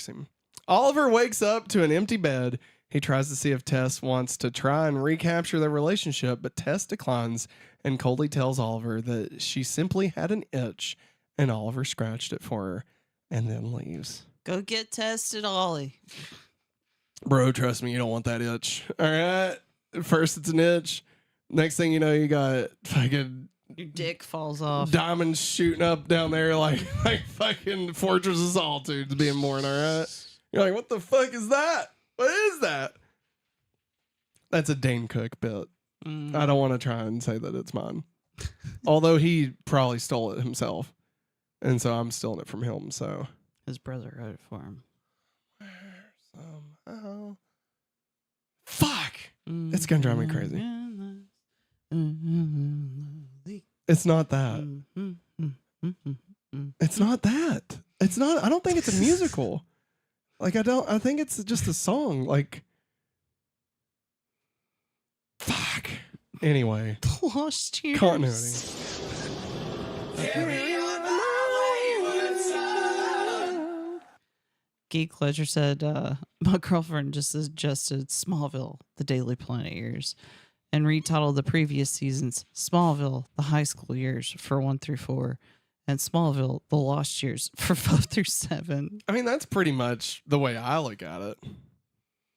him. Oliver wakes up to an empty bed. He tries to see if Tess wants to try and recapture their relationship, but Tess declines and coldly tells Oliver that she simply had an itch and Oliver scratched it for her and then leaves. Go get tested, Ollie. Bro, trust me, you don't want that itch. All right? First it's an itch. Next thing you know, you got fucking... Your dick falls off. Diamonds shooting up down there like fucking Fortress of Solitude's being born, all right? You're like, what the fuck is that? What is that? That's a Dane Cook bit. I don't want to try and say that it's mine. Although he probably stole it himself. And so I'm stealing it from him, so. His brother wrote it for him. Somehow. Fuck! It's going to drive me crazy. It's not that. It's not that. It's not. I don't think it's a musical. Like, I think it's just a song. Like, fuck. Anyway. The Lost Years. Continuity. Geek Ledger said, my girlfriend just suggested Smallville, the Daily Planet years, and retitled the previous seasons Smallville, the high school years for 1 through 4, and Smallville, the lost years for 5 through 7. I mean, that's pretty much the way I look at it.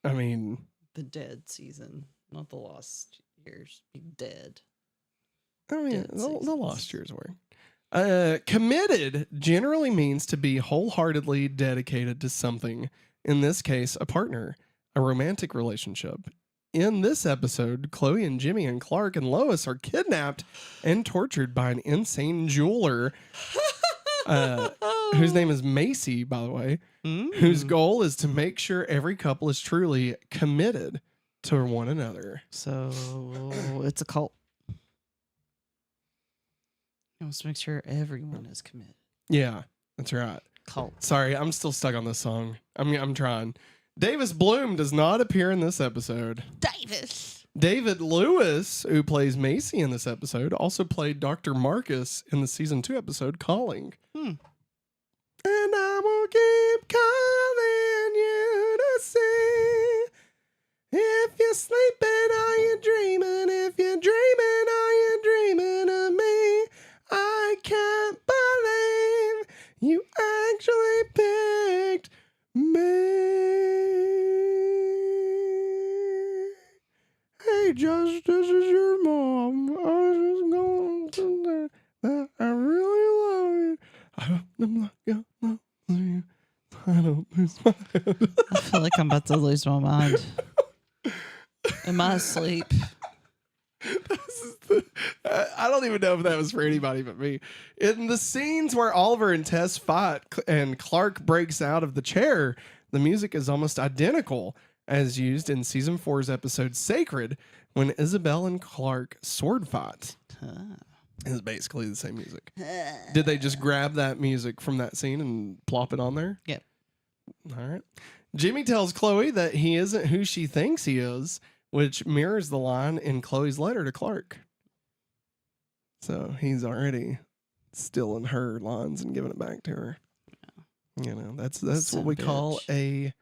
I mean, the dead season, not the lost years. Be dead. I mean, the lost years were. Committed generally means to be wholeheartedly dedicated to something. In this case, a partner, a romantic relationship. In this episode, Chloe and Jimmy and Clark and Lois are kidnapped and tortured by an insane jeweler whose name is Macy, by the way, whose goal is to make sure every couple is truly committed to one another. So it's a cult. He wants to make sure everyone is committed. Yeah, that's right. Cult. Sorry, I'm still stuck on this song. I'm trying. Davis Bloom does not appear in this episode. Davis. David Lewis, who plays Macy in this episode, also played Dr. Marcus in the season 2 episode Calling. And I will keep calling you to see. If you're sleeping, are you dreaming? If you're dreaming, are you dreaming of me? I can't believe you actually picked me. Hey, Josh, this is your mom. I was just going to say that I really love you. I don't like you. I don't lose my head. I feel like I'm about to lose my mind. Am I asleep? I don't even know if that was for anybody but me. In the scenes where Oliver and Tess fight and Clark breaks out of the chair, the music is almost identical as used in season 4's episode Sacred when Isabel and Clark sword fight. It's basically the same music. Did they just grab that music from that scene and plop it on there? Yep. All right. Jimmy tells Chloe that he isn't who she thinks he is, which mirrors the line in Chloe's letter to Clark. So he's already stealing her lines and giving it back to her. Yeah. You know, that's what we call a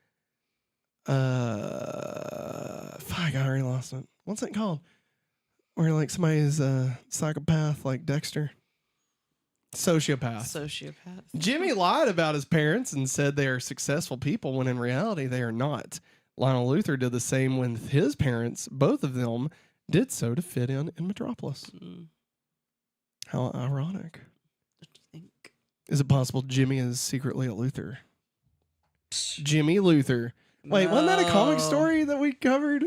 fuck, I already lost it. What's it called? Where like somebody's a psychopath like Dexter. Sociopath. Jimmy lied about his parents and said they are successful people when in reality they are not. Lionel Luther did the same with his parents. Both of them did so to fit in Metropolis. How ironic. What do you think? Is it possible Jimmy is secretly a Luther? Jimmy Luther. Wait, wasn't that a comic story that we covered?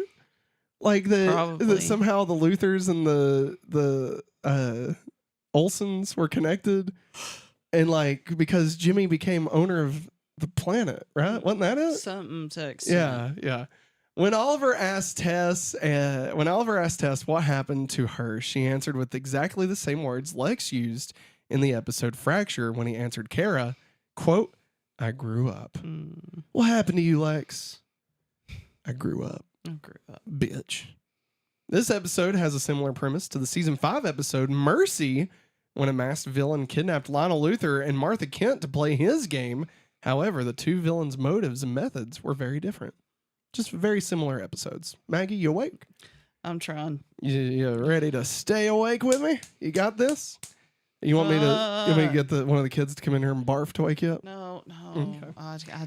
Like that somehow the Luthers and the Olsons were connected, and like because Jimmy became owner of the planet, right? Wasn't that it? Something text. Yeah. When Oliver asked Tess what happened to her, she answered with exactly the same words Lex used in the episode Fracture when he answered Kara, quote, "I grew up." What happened to you, Lex? I grew up. Bitch. This episode has a similar premise to the season 5 episode Mercy, when a masked villain kidnapped Lionel Luther and Martha Kent to play his game. However, the two villains' motives and methods were very different. Just very similar episodes. Maggie, you awake? I'm trying. You ready to stay awake with me? You got this? You want me to get one of the kids to come in here and barf to wake you up? No. Okay.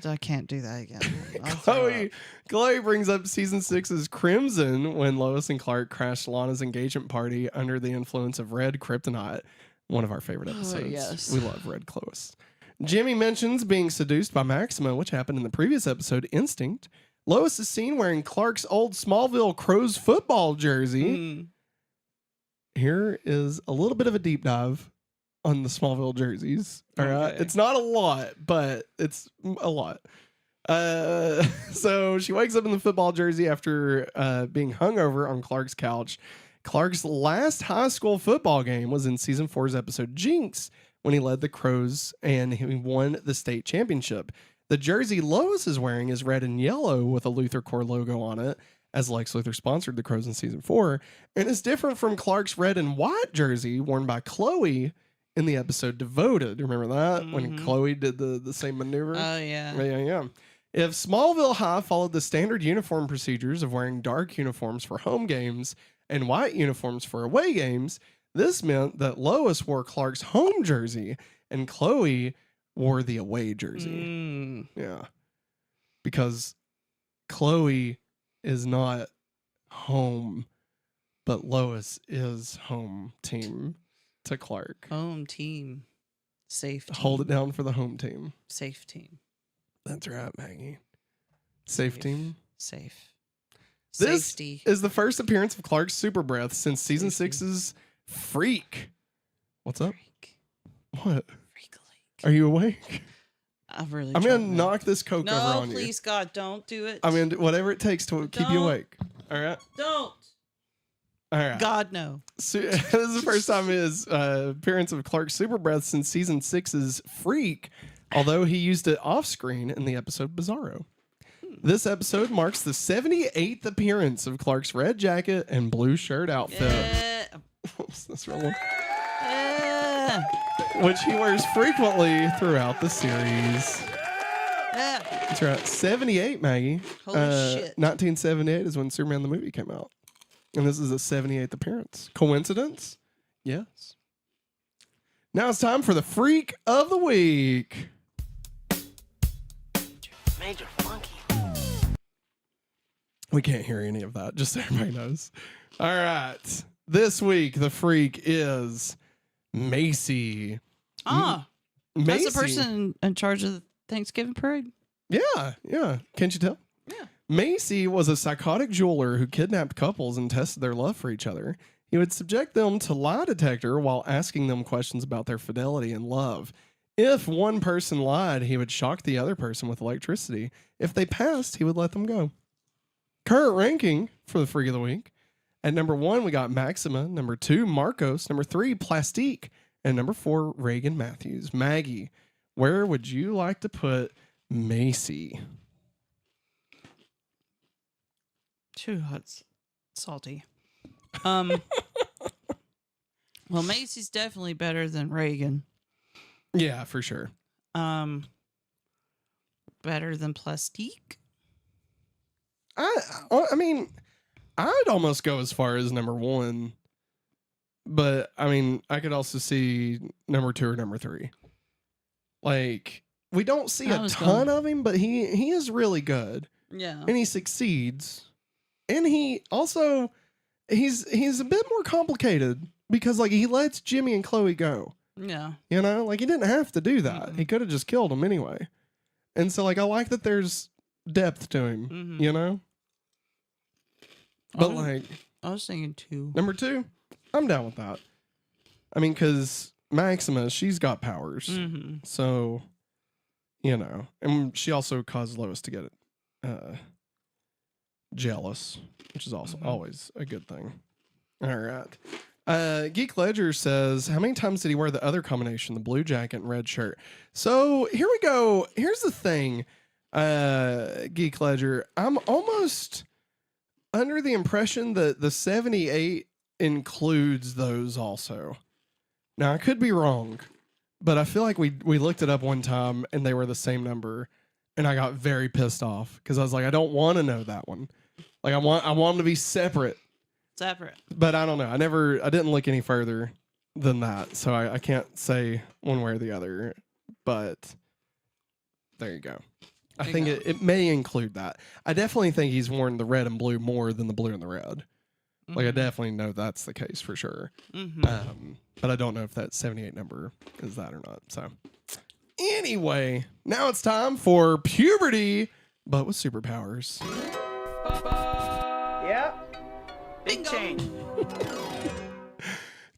I can't do that again. Chloe brings up season 6's Crimson when Lois and Clark crashed Lana's engagement party under the influence of red kryptonite. One of our favorite episodes. Yes. We love red Lois. Jimmy mentions being seduced by Maxima, which happened in the previous episode, Instinct. Lois is seen wearing Clark's old Smallville Crows football jersey. Here is a little bit of a deep dive on the Smallville jerseys. All right. It's not a lot, but it's a lot. So she wakes up in the football jersey after being hungover on Clark's couch. Clark's last high school football game was in season 4's episode Jinx when he led the Crows and he won the state championship. The jersey Lois is wearing is red and yellow with a Luthor Corps logo on it, as Lex Luthor sponsored the Crows in season 4, and is different from Clark's red and white jersey worn by Chloe in the episode Devoted. Remember that? When Chloe did the same maneuver? Oh, yeah. Yeah. If Smallville High followed the standard uniform procedures of wearing dark uniforms for home games and white uniforms for away games, this meant that Lois wore Clark's home jersey and Chloe wore the away jersey. Yeah. Because Chloe is not home, but Lois is home team to Clark. Home team. Safe team. Hold it down for the home team. Safe team. That's right, Maggie. Safe team. Safe. This Safety. is the first appearance of Clark's super breath since season 6's Freak. What's up? Freak. What? Freak Are you awake? I'm really I'm going to knock this Coke over on you. No, please, God, don't do it. I mean, whatever it takes to keep you awake. All right? Don't. All right. God, no. So, this is the first time his appearance of Clark's super breath since season 6's Freak, although he used it off screen in the episode Bizarro. This episode marks the 78th appearance of Clark's red jacket and blue shirt outfit. Yeah. Oops, that's real one. Yeah. Which he wears frequently throughout the series. Yeah. That's right. 78, Maggie. Holy shit. 1978 is when Superman the movie came out. And this is a 78th appearance. Coincidence? Yes. Now it's time for the Freak of the Week. Major Funky. We can't hear any of that, just so everybody knows. All right. This week, the Freak is Macy. Ah, Macy. that's the person in charge of the Thanksgiving parade. Yeah, yeah. Can't you tell? Yeah. Macy was a psychotic jeweler who kidnapped couples and tested their love for each other. He would subject them to lie detector while asking them questions about their fidelity and love. If one person lied, he would shock the other person with electricity. If they passed, he would let them go. Current ranking for the Freak of the Week. At number 1, we got Maxima. Number 2, Marcos. Number 3, Plastique. And number 4, Reagan Matthews. Maggie, where would you like to put Macy? Too hot, salty. Well, Macy's definitely better than Reagan. Yeah, for sure. Better than Plastique. I mean, I'd almost go as far as number 1, but I mean, I could also see number 2 or number 3. Like, we don't see a ton of him, but he is really good. Yeah. And he succeeds. And he also he's a bit more complicated because like he lets Jimmy and Chloe go. Yeah. You know, like he didn't have to do that. Mm-hmm. He could have just killed him anyway. And so like I like that there's depth to him, you know? But I was thinking 2. number 2, I'm down with that. I mean, because Maxima, she's got powers. Mm-hmm. So, you know, and she also caused Lois to get jealous, which is also always a good thing. All right. Geek Ledger says, how many times did he wear the other combination, the blue jacket and red shirt? So here we go. Here's the thing, Geek Ledger. I'm almost under the impression that the 78 includes those also. Now, I could be wrong, but I feel like we looked it up one time and they were the same number, and I got very pissed off because I was like, I don't want to know that one. Like I want them to be separate. Separate. But I don't know. I didn't look any further than that, so I can't say one way or the other. But there you go. I think it may include that. I definitely think he's worn the red and blue more than the blue and the red. Mm-hmm. Like I definitely know that's the case for sure. Mm-hmm. But I don't know if that 78 number is that or not. So anyway, now it's time for Puberty, but with superpowers. Yeah. Big change.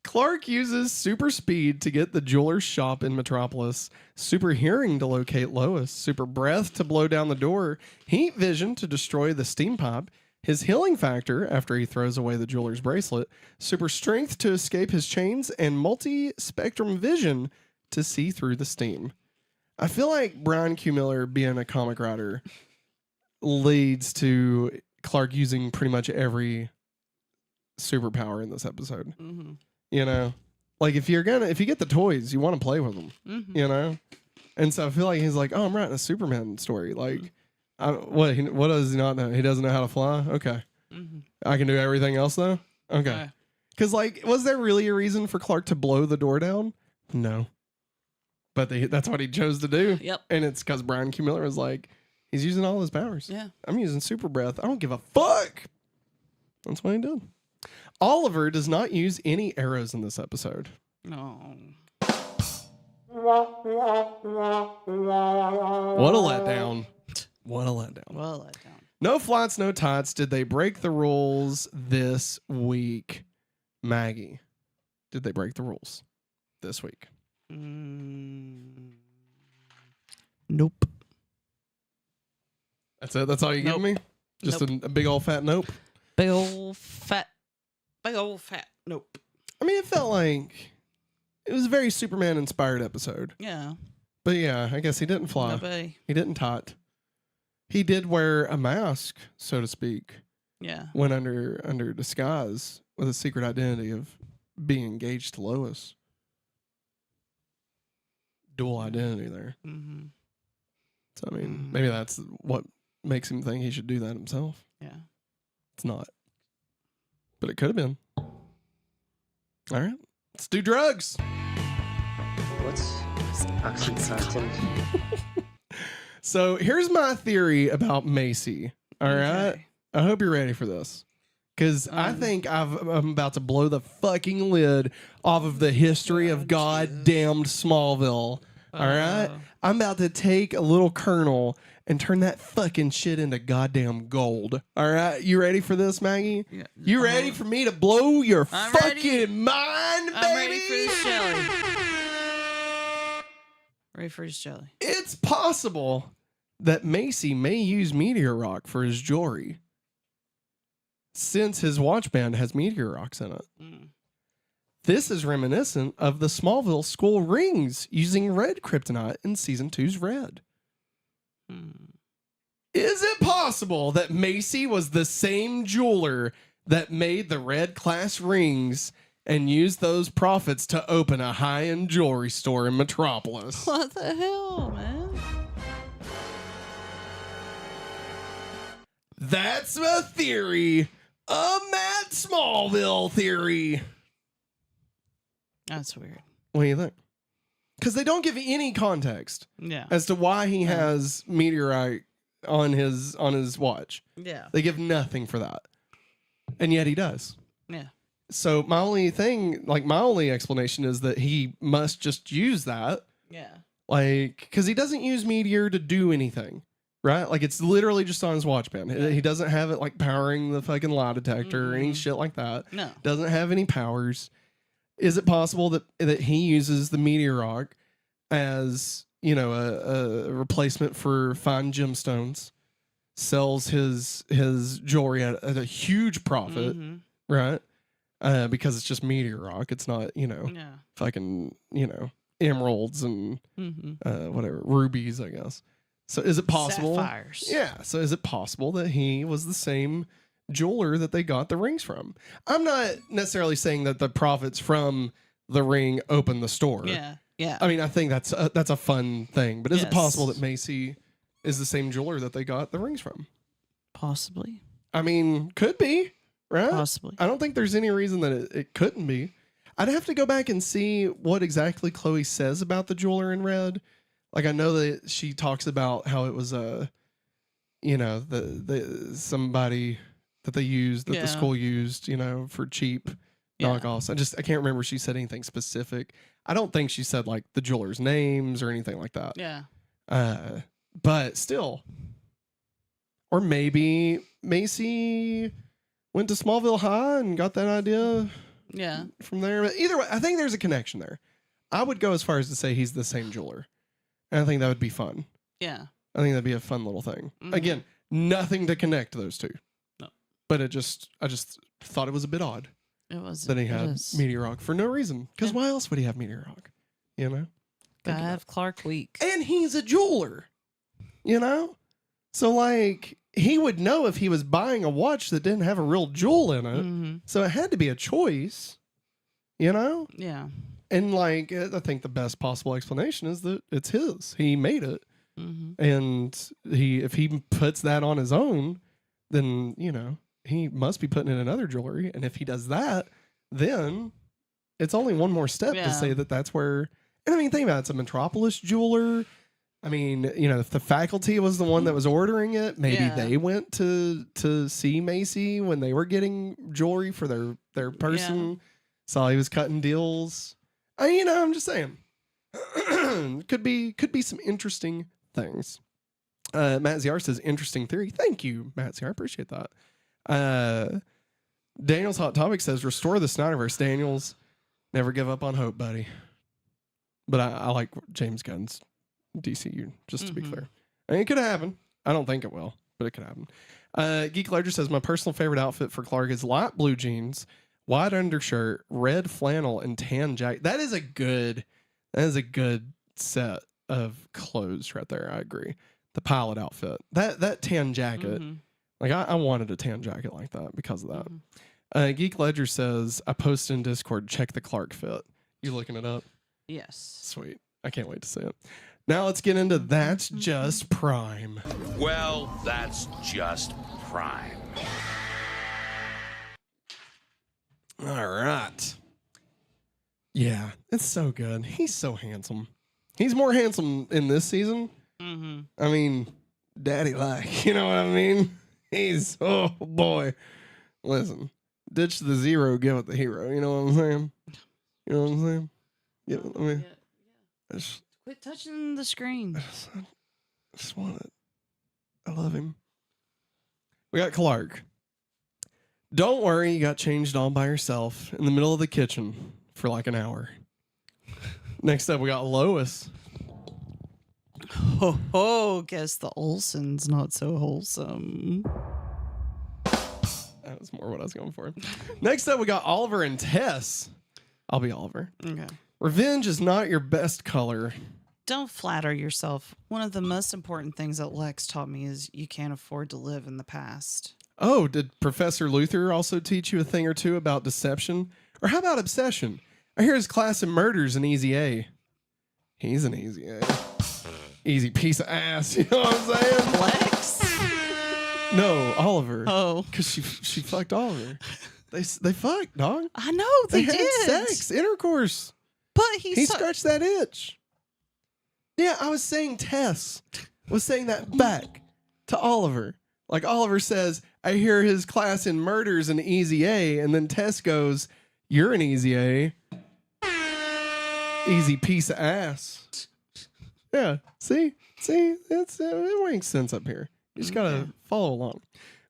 Clark uses super speed to get the jeweler's shop in Metropolis, super hearing to locate Lois, super breath to blow down the door, heat vision to destroy the steam pipe, his healing factor after he throws away the jeweler's bracelet, super strength to escape his chains, and multi-spectrum vision to see through the steam. I feel like Brian Q. Miller being a comic writer leads to Clark using pretty much every superpower in this episode. Mm-hmm. You know, like if you get the toys, you want to play with them. Mm-hmm. You know, and so I feel like he's like, oh, I'm writing a Superman story. Like, what does he not know? He doesn't know how to fly. Okay, I can do everything else though. Okay, because like, was there really a reason for Clark to blow the door down? No, but that's what he chose to do. Yep, and it's because Brian Q. Miller was like, he's using all his powers. Yeah, I'm using super breath. I don't give a fuck. That's what he did. Oliver does not use any arrows in this episode. no. What a letdown. What a letdown. Well, let down. No flats, no tots. Did they break the rules this week? Maggie, did they break the rules this week? Nope. That's it? That's all you give me? Just Nope. a big old fat nope? Big old fat. Nope. I mean, it felt like it was a very Superman-inspired episode. Yeah. But yeah, I guess he didn't fly. Nobody. He didn't tot. He did wear a mask, so to speak. Yeah. Went under disguise with a secret identity of being engaged to Lois. Dual identity there. Mm-hmm. So, I mean, maybe that's what makes him think he should do that himself. Yeah. It's not. But it could have been. All right. Let's do drugs. What's Oxycontin? So here's my theory about Macy. All right. Okay. I hope you're ready for this. Because I think I'm about to blow the fucking lid off of the history of goddamned Smallville. All right. I'm about to take a little kernel and turn that fucking shit into goddamn gold. All right. You ready for this, Maggie? Yeah. You ready for me to blow your I'm fucking ready. mind, baby? I'm ready for this jelly. Ready for his jelly. It's possible that Macy may use meteor rock for his jewelry, since his watch band has meteor rocks in it. Mm. This is reminiscent of the Smallville school rings using red kryptonite in season 2's Red. Mm. Is it possible that Macy was the same jeweler that made the red class rings and used those profits to open a high-end jewelry store in Metropolis? What the hell, man? That's a theory. A Matt Smallville theory. That's weird. What do you think? Because they don't give any context Yeah. as to why he has meteorite on his watch. Yeah. They give nothing for that, and yet he does. Yeah. So my only explanation is that he must just use that, Yeah. like, because he doesn't use meteor to do anything, right? Like, it's literally just on his watch band. He doesn't have it like powering the fucking lie detector or any shit like that. No. Doesn't have any powers. Is it possible that he uses the meteor rock as, you know, a replacement for fine gemstones, sells his jewelry at a huge profit, right? Because it's just meteor rock. It's not, you know, Yeah. fucking, you know, emeralds and Mm-hmm. whatever, rubies, I guess. So is it possible? Sapphires. Yeah. So is it possible that he was the same jeweler that they got the rings from? I'm not necessarily saying that the profits from the ring opened the store. Yeah. Yeah. I mean, I think that's a fun thing. But is it Yes. possible that Macy is the same jeweler that they got the rings from? Possibly. I mean, could be, right? Possibly. I don't think there's any reason that it couldn't be. I'd have to go back and see what exactly Chloe says about the jeweler in Red. Like, I know that she talks about how it was you know, the somebody that they used, that the Yeah. school used, you know, for cheap Yeah. knockoffs. I can't remember if she said anything specific. I don't think she said like the jewelers' names or anything like that. Yeah. But still. Or maybe Macy went to Smallville High and got that idea Yeah. from there. But either way, I think there's a connection there. I would go as far as to say he's the same jeweler. And I think that would be fun. Yeah. I think that'd be a fun little thing. Mhm. Again, nothing to connect those two. No. But I just thought it was a bit odd It was. that he it had is. Meteor Rock for no reason. Because Yeah. why else would he have Meteor Rock? You know? Gotta have Clark Week. And he's a jeweler. You know? So, like, he would know if he was buying a watch that didn't have a real jewel in it. Mm-hmm. So it had to be a choice. You know? Yeah. And, like, I think the best possible explanation is that it's his. He made it. Mm-hmm. And if he puts that on his own, then, you know, he must be putting it in other jewelry. And if he does that, then it's only one more step to Yeah. say that that's where. And I mean, think about it. It's a Metropolis jeweler. I mean, you know, if the faculty was the one that was ordering it, maybe Yeah. they went to see Macy when they were getting jewelry for their person. Saw he was cutting deals. You know, I'm just saying. could be some interesting things. Matt ZR says interesting theory. Thank you, Matt ZR. I appreciate that. Daniel's Hot Topic says restore the Snyderverse. Daniels, never give up on hope, buddy. But I like James Gunn's DCU, just to be clear. I mean, it could happen. I don't think it will, but it could happen. Geek Ledger says my personal favorite outfit for Clark is light blue jeans, white undershirt, red flannel, and tan jacket. That is a good set of clothes right there. I agree. the pilot outfit. That tan jacket. Mhm. Like I wanted a tan jacket like that because of that. Mhm. Geek Ledger says, I posted in Discord, check the Clark fit. You looking it up? Yes. Sweet. I can't wait to see it. Now let's get into That's Just Prime. Well, that's just prime. All right. Yeah, it's so good. He's so handsome. He's more handsome in this season. Mm-hmm. I mean, daddy like, you know what I mean? He's, oh boy. Listen, ditch the zero, give it the hero. You know what I'm saying? You know what I'm saying? Yeah, I mean, I just Quit touching the screen. I just want it. I love him. We got Clark. Don't worry, you got changed all by yourself in the middle of the kitchen for like an hour. Next up, we got Lois. Oh, guess the Olsen's not so wholesome. That was more what I was going for. Next up, we got Oliver and Tess. I'll be Oliver. Okay. Revenge is not your best color. Don't flatter yourself. One of the most important things that Lex taught me is you can't afford to live in the past. Oh, did Professor Luther also teach you a thing or two about deception? Or how about obsession? I hear his class in murder's an easy A. He's an easy A. Easy piece of ass, you know what I'm saying? Lex? No, Oliver. Oh. Because she fucked Oliver. They fucked, dog. I know, they had did. sex, intercourse. But He scratched that itch. Yeah, I was saying Tess was saying that back to Oliver. Like Oliver says, I hear his class in murder's an easy A, and then Tess goes, you're an easy A. Easy piece of ass. Yeah, see, it makes sense up here. You just gotta follow along.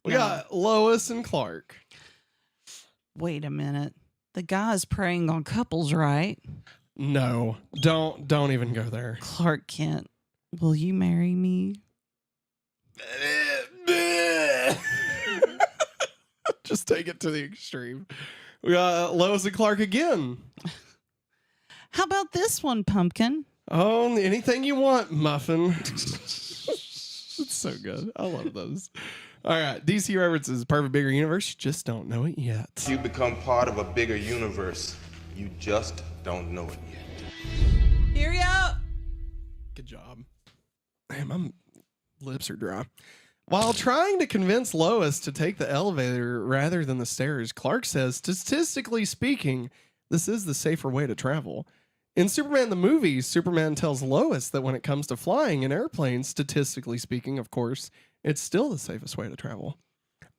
We got Lois and Clark. Wait a minute. The guy's preying on couples, right? No, don't even go there. Clark Kent, will you marry me? Just take it to the extreme. We got Lois and Clark again. How about this one, Pumpkin? Oh, anything you want, Muffin. It's so good. I love those. All right, DCU References, Perfect Bigger Universe. You just don't know it yet. You become part of a bigger universe. You just don't know it yet. Hear ya! Good job. Man, my lips are dry. While trying to convince Lois to take the elevator rather than the stairs, Clark says, statistically speaking, this is the safer way to travel. In Superman the movie, Superman tells Lois that when it comes to flying in airplanes, statistically speaking, of course, it's still the safest way to travel.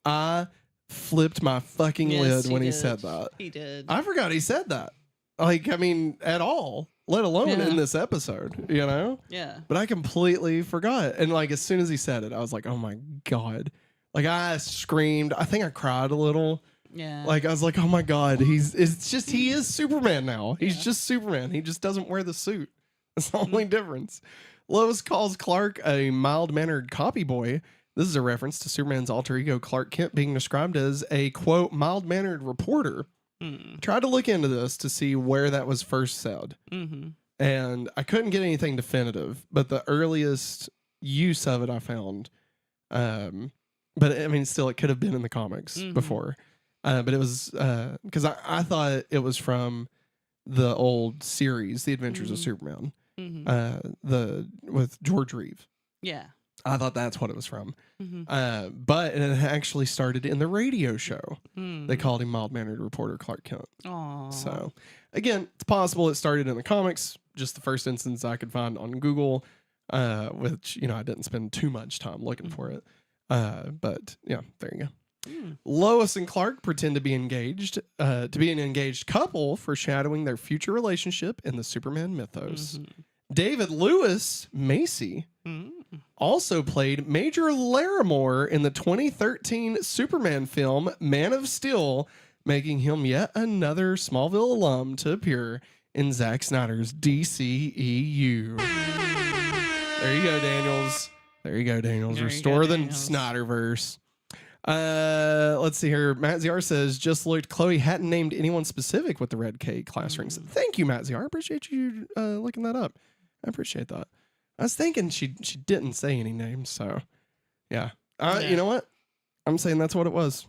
I flipped my fucking lid when he said that. He did. I forgot he said that. Like, I mean, at all, let alone in this episode, you know? Yeah. But I completely forgot. And like, as soon as he said it, I was like, oh my God. Like, I screamed. I think I cried a little. Yeah. Like, I was like, oh my God. He is Superman now. He's just Superman. He just doesn't wear the suit. That's the only difference. Lois calls Clark a mild-mannered copy boy. This is a reference to Superman's alter ego, Clark Kent, being described as a, quote, mild-mannered reporter. Tried to look into this to see where that was first said. And I couldn't get anything definitive, but the earliest use of it I found. But I mean, still, it could have been in the comics before. But it was because I thought it was from the old series, The Adventures of Superman, with George Reeve. Yeah. I thought that's what it was from. But it actually started in the radio show. They called him mild-mannered reporter Clark Kent. Aww. So, again, it's possible it started in the comics. Just the first instance I could find on Google, which, you know, I didn't spend too much time looking for it. But, yeah, there you go. Lois and Clark pretend to be engaged, to be an engaged couple, foreshadowing their future relationship in the Superman mythos. David Lewis, Macy, also played Major Larimore in the 2013 Superman film Man of Steel, making him yet another Smallville alum to appear in Zack Snyder's DCEU. There you go, Daniels. There you go, Daniels. Restore the Snyderverse. Let's see here. Matt ZR says, just looked. Chloe hadn't named anyone specific with the red K class rings. Thank you, Matt ZR. I appreciate you looking that up. I appreciate that. I was thinking she didn't say any names, so yeah. Yeah. You know what? I'm saying that's what it was.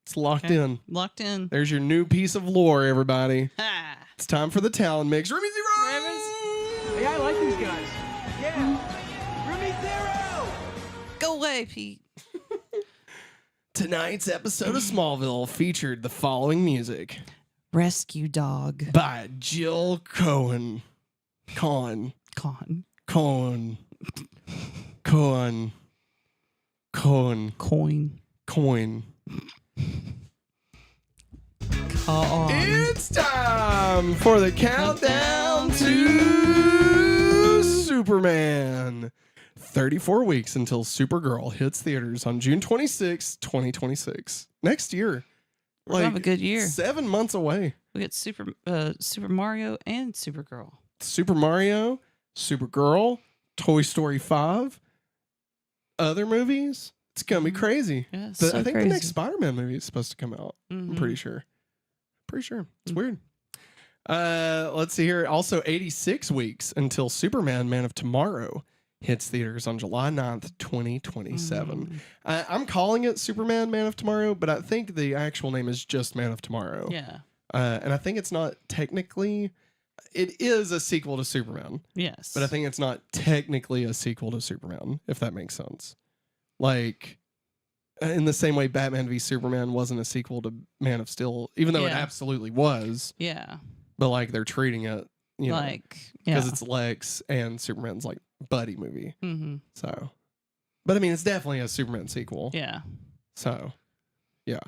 It's locked in. Locked in. There's your new piece of lore, everybody. Ha! It's time for the Talon mix. Remy Zero! Hey, I like these guys. Yeah. Remy Zero! Go away, Pete. Tonight's episode of Smallville featured the following music Rescue Dog. by Jill Cohen. Cohen. Coin. It's time for the countdown to Superman. 34 weeks until Supergirl hits theaters on June 26, 2026. Next year. We're gonna have a good year. 7 months away. We get Super Mario and Supergirl. Super Mario, Supergirl, Toy Story 5, other movies. It's going to be crazy. Yeah, I think the next Spider-Man movie is supposed to come out. Mm-hmm. I'm pretty sure. It's weird. Let's see here. Also, 86 weeks until Superman Man of Tomorrow hits theaters on July 9th, 2027. I'm calling it Superman Man of Tomorrow, but I think the actual name is just Man of Tomorrow. Yeah. And I think it's not technically... It is a sequel to Superman. Yes. But I think it's not technically a sequel to Superman, if that makes sense. Like, in the same way Batman v Superman wasn't a sequel to Man of Steel, even though it absolutely was. Yeah. But, like, they're treating it, you know, because yeah. it's Lex and Superman's, like, buddy movie. Mm-hmm. So, but I mean, it's definitely a Superman sequel. Yeah. So, yeah.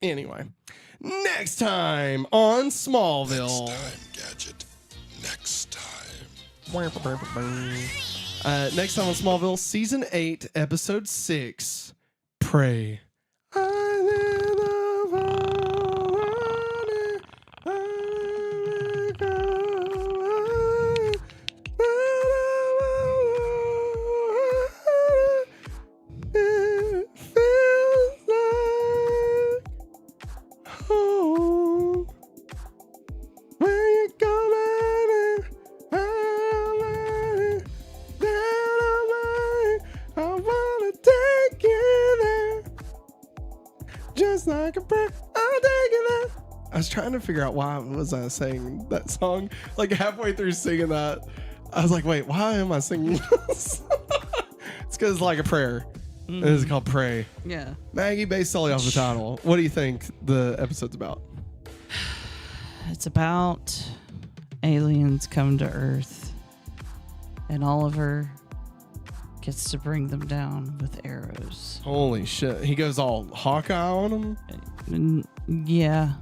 Anyway, next time on Smallville. Next time, Gadget. Next time. Next time on Smallville, Season 8, Episode 6, Pray. Like a prayer, I'll take it there. I was trying to figure out why was I saying that song. Like halfway through singing that, I was like, wait, why am I singing this? It's because it's like a prayer. It is called Pray. Yeah. Maggie, based solely off the title, what do you think the episode's about? It's about aliens come to Earth, and Oliver gets to bring them down with arrows. Holy shit. He goes all Hawkeye on them? Yeah.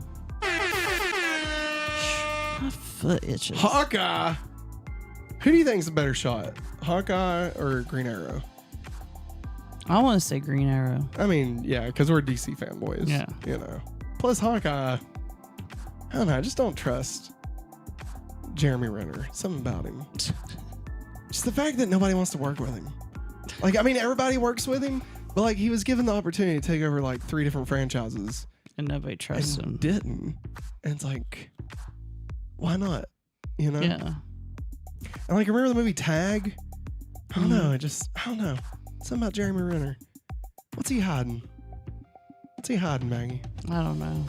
My foot itches. Hawkeye? Who do you think's a better shot? Hawkeye or Green Arrow? I want to say Green Arrow. I mean, yeah, because we're DC fanboys. Yeah. You know. Plus Hawkeye, I don't know, I just don't trust Jeremy Renner. Something about him. Just the fact that nobody wants to work with him. Like, I mean, everybody works with him, but like he was given the opportunity to take over like 3 different franchises. And nobody trusts him. Didn't. And it's like, why not? You know? Yeah. And like, remember the movie Tag? I don't know. I don't know. Something about Jeremy Renner. What's he hiding? Maggie? I don't know.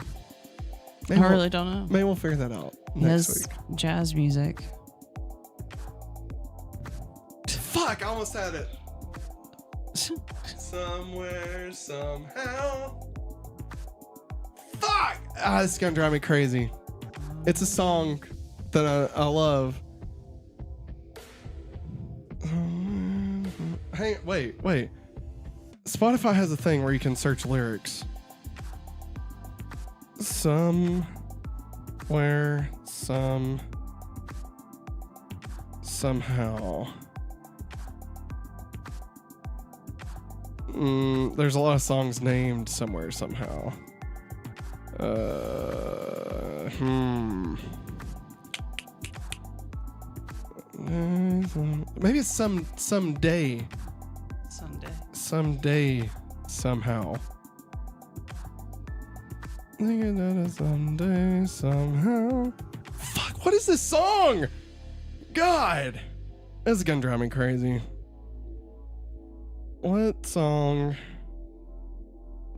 Maybe I really don't know. Maybe we'll figure that out He next has week. jazz music. Fuck, I almost had it. Somewhere, somehow. Fuck! This is gonna drive me crazy. It's a song that I love. Hey, wait. Spotify has a thing where you can search lyrics. Somewhere, somehow. There's a lot of songs named Somewhere, Somehow. Maybe it's someday. Someday, somehow. Someday, somehow. Fuck, what is this song? God. This is gonna drive me crazy. What song?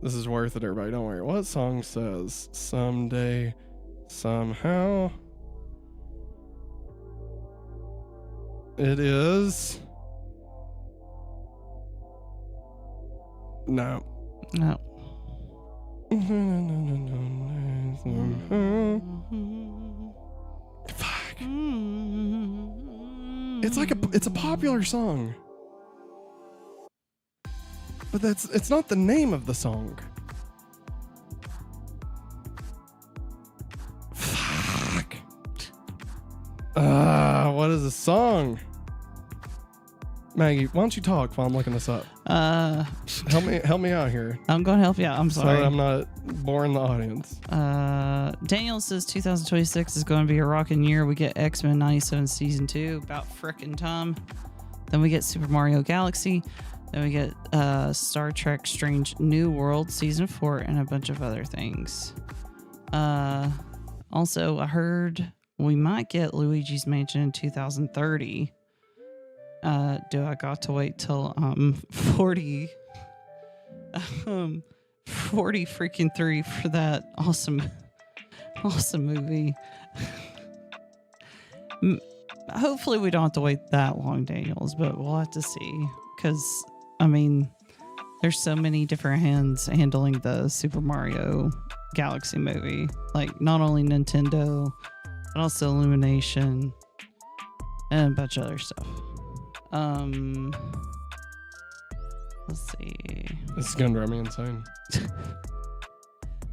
This is worth it, everybody. Don't worry. What song says someday, somehow? It is. No. No. Fuck. It's a popular song. But it's not the name of the song. Fuck. What is the song? Maggie, why don't you talk while I'm looking this up? Help me out here. I'm going to help you out. I'm sorry. So I'm not boring the audience. Daniel says 2026 is going to be a rocking year. We get X-Men 97 season 2, about frickin' time. Then we get Super Mario Galaxy. Then we get Star Trek Strange New World season 4 and a bunch of other things. Also, I heard we might get Luigi's Mansion in 2030. Do I got to wait till 40 freaking 3 for that awesome movie. Hopefully we don't have to wait that long, Daniels, but we'll have to see, because I mean there's so many different hands handling the Super Mario Galaxy movie, like not only Nintendo but also Illumination and a bunch of other stuff. Let's see. This is gonna drive me insane.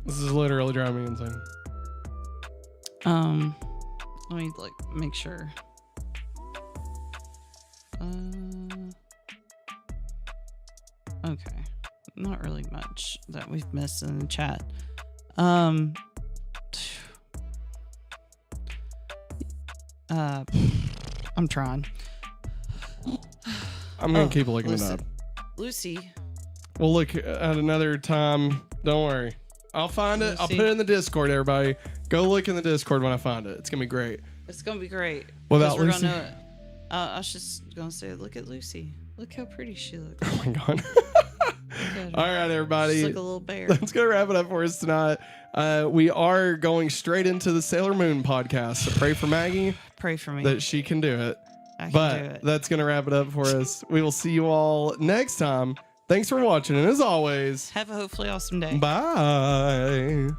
This is literally driving me insane. Let me make sure. Okay. Not really much that we've missed in the chat. I'm trying. I'm gonna keep looking it up. Lucy. We'll look at another time. Don't worry. I'll find it. I'll put it in the Discord, everybody. Go look in the Discord when I find it. It's gonna be great. It's gonna be great. Without we're Lucy? gonna know it. I was just gonna say, look at Lucy. Look how pretty she looks. Oh my god. All right, everybody. She's like a little bear. That's gonna wrap it up for us tonight. We are going straight into the Sailor Moon podcast. So pray for Maggie. Pray for me that she can do it. I can But do it. that's gonna wrap it up for us. We will see you all next time. Thanks for watching, and as always, Have a hopefully awesome day. bye.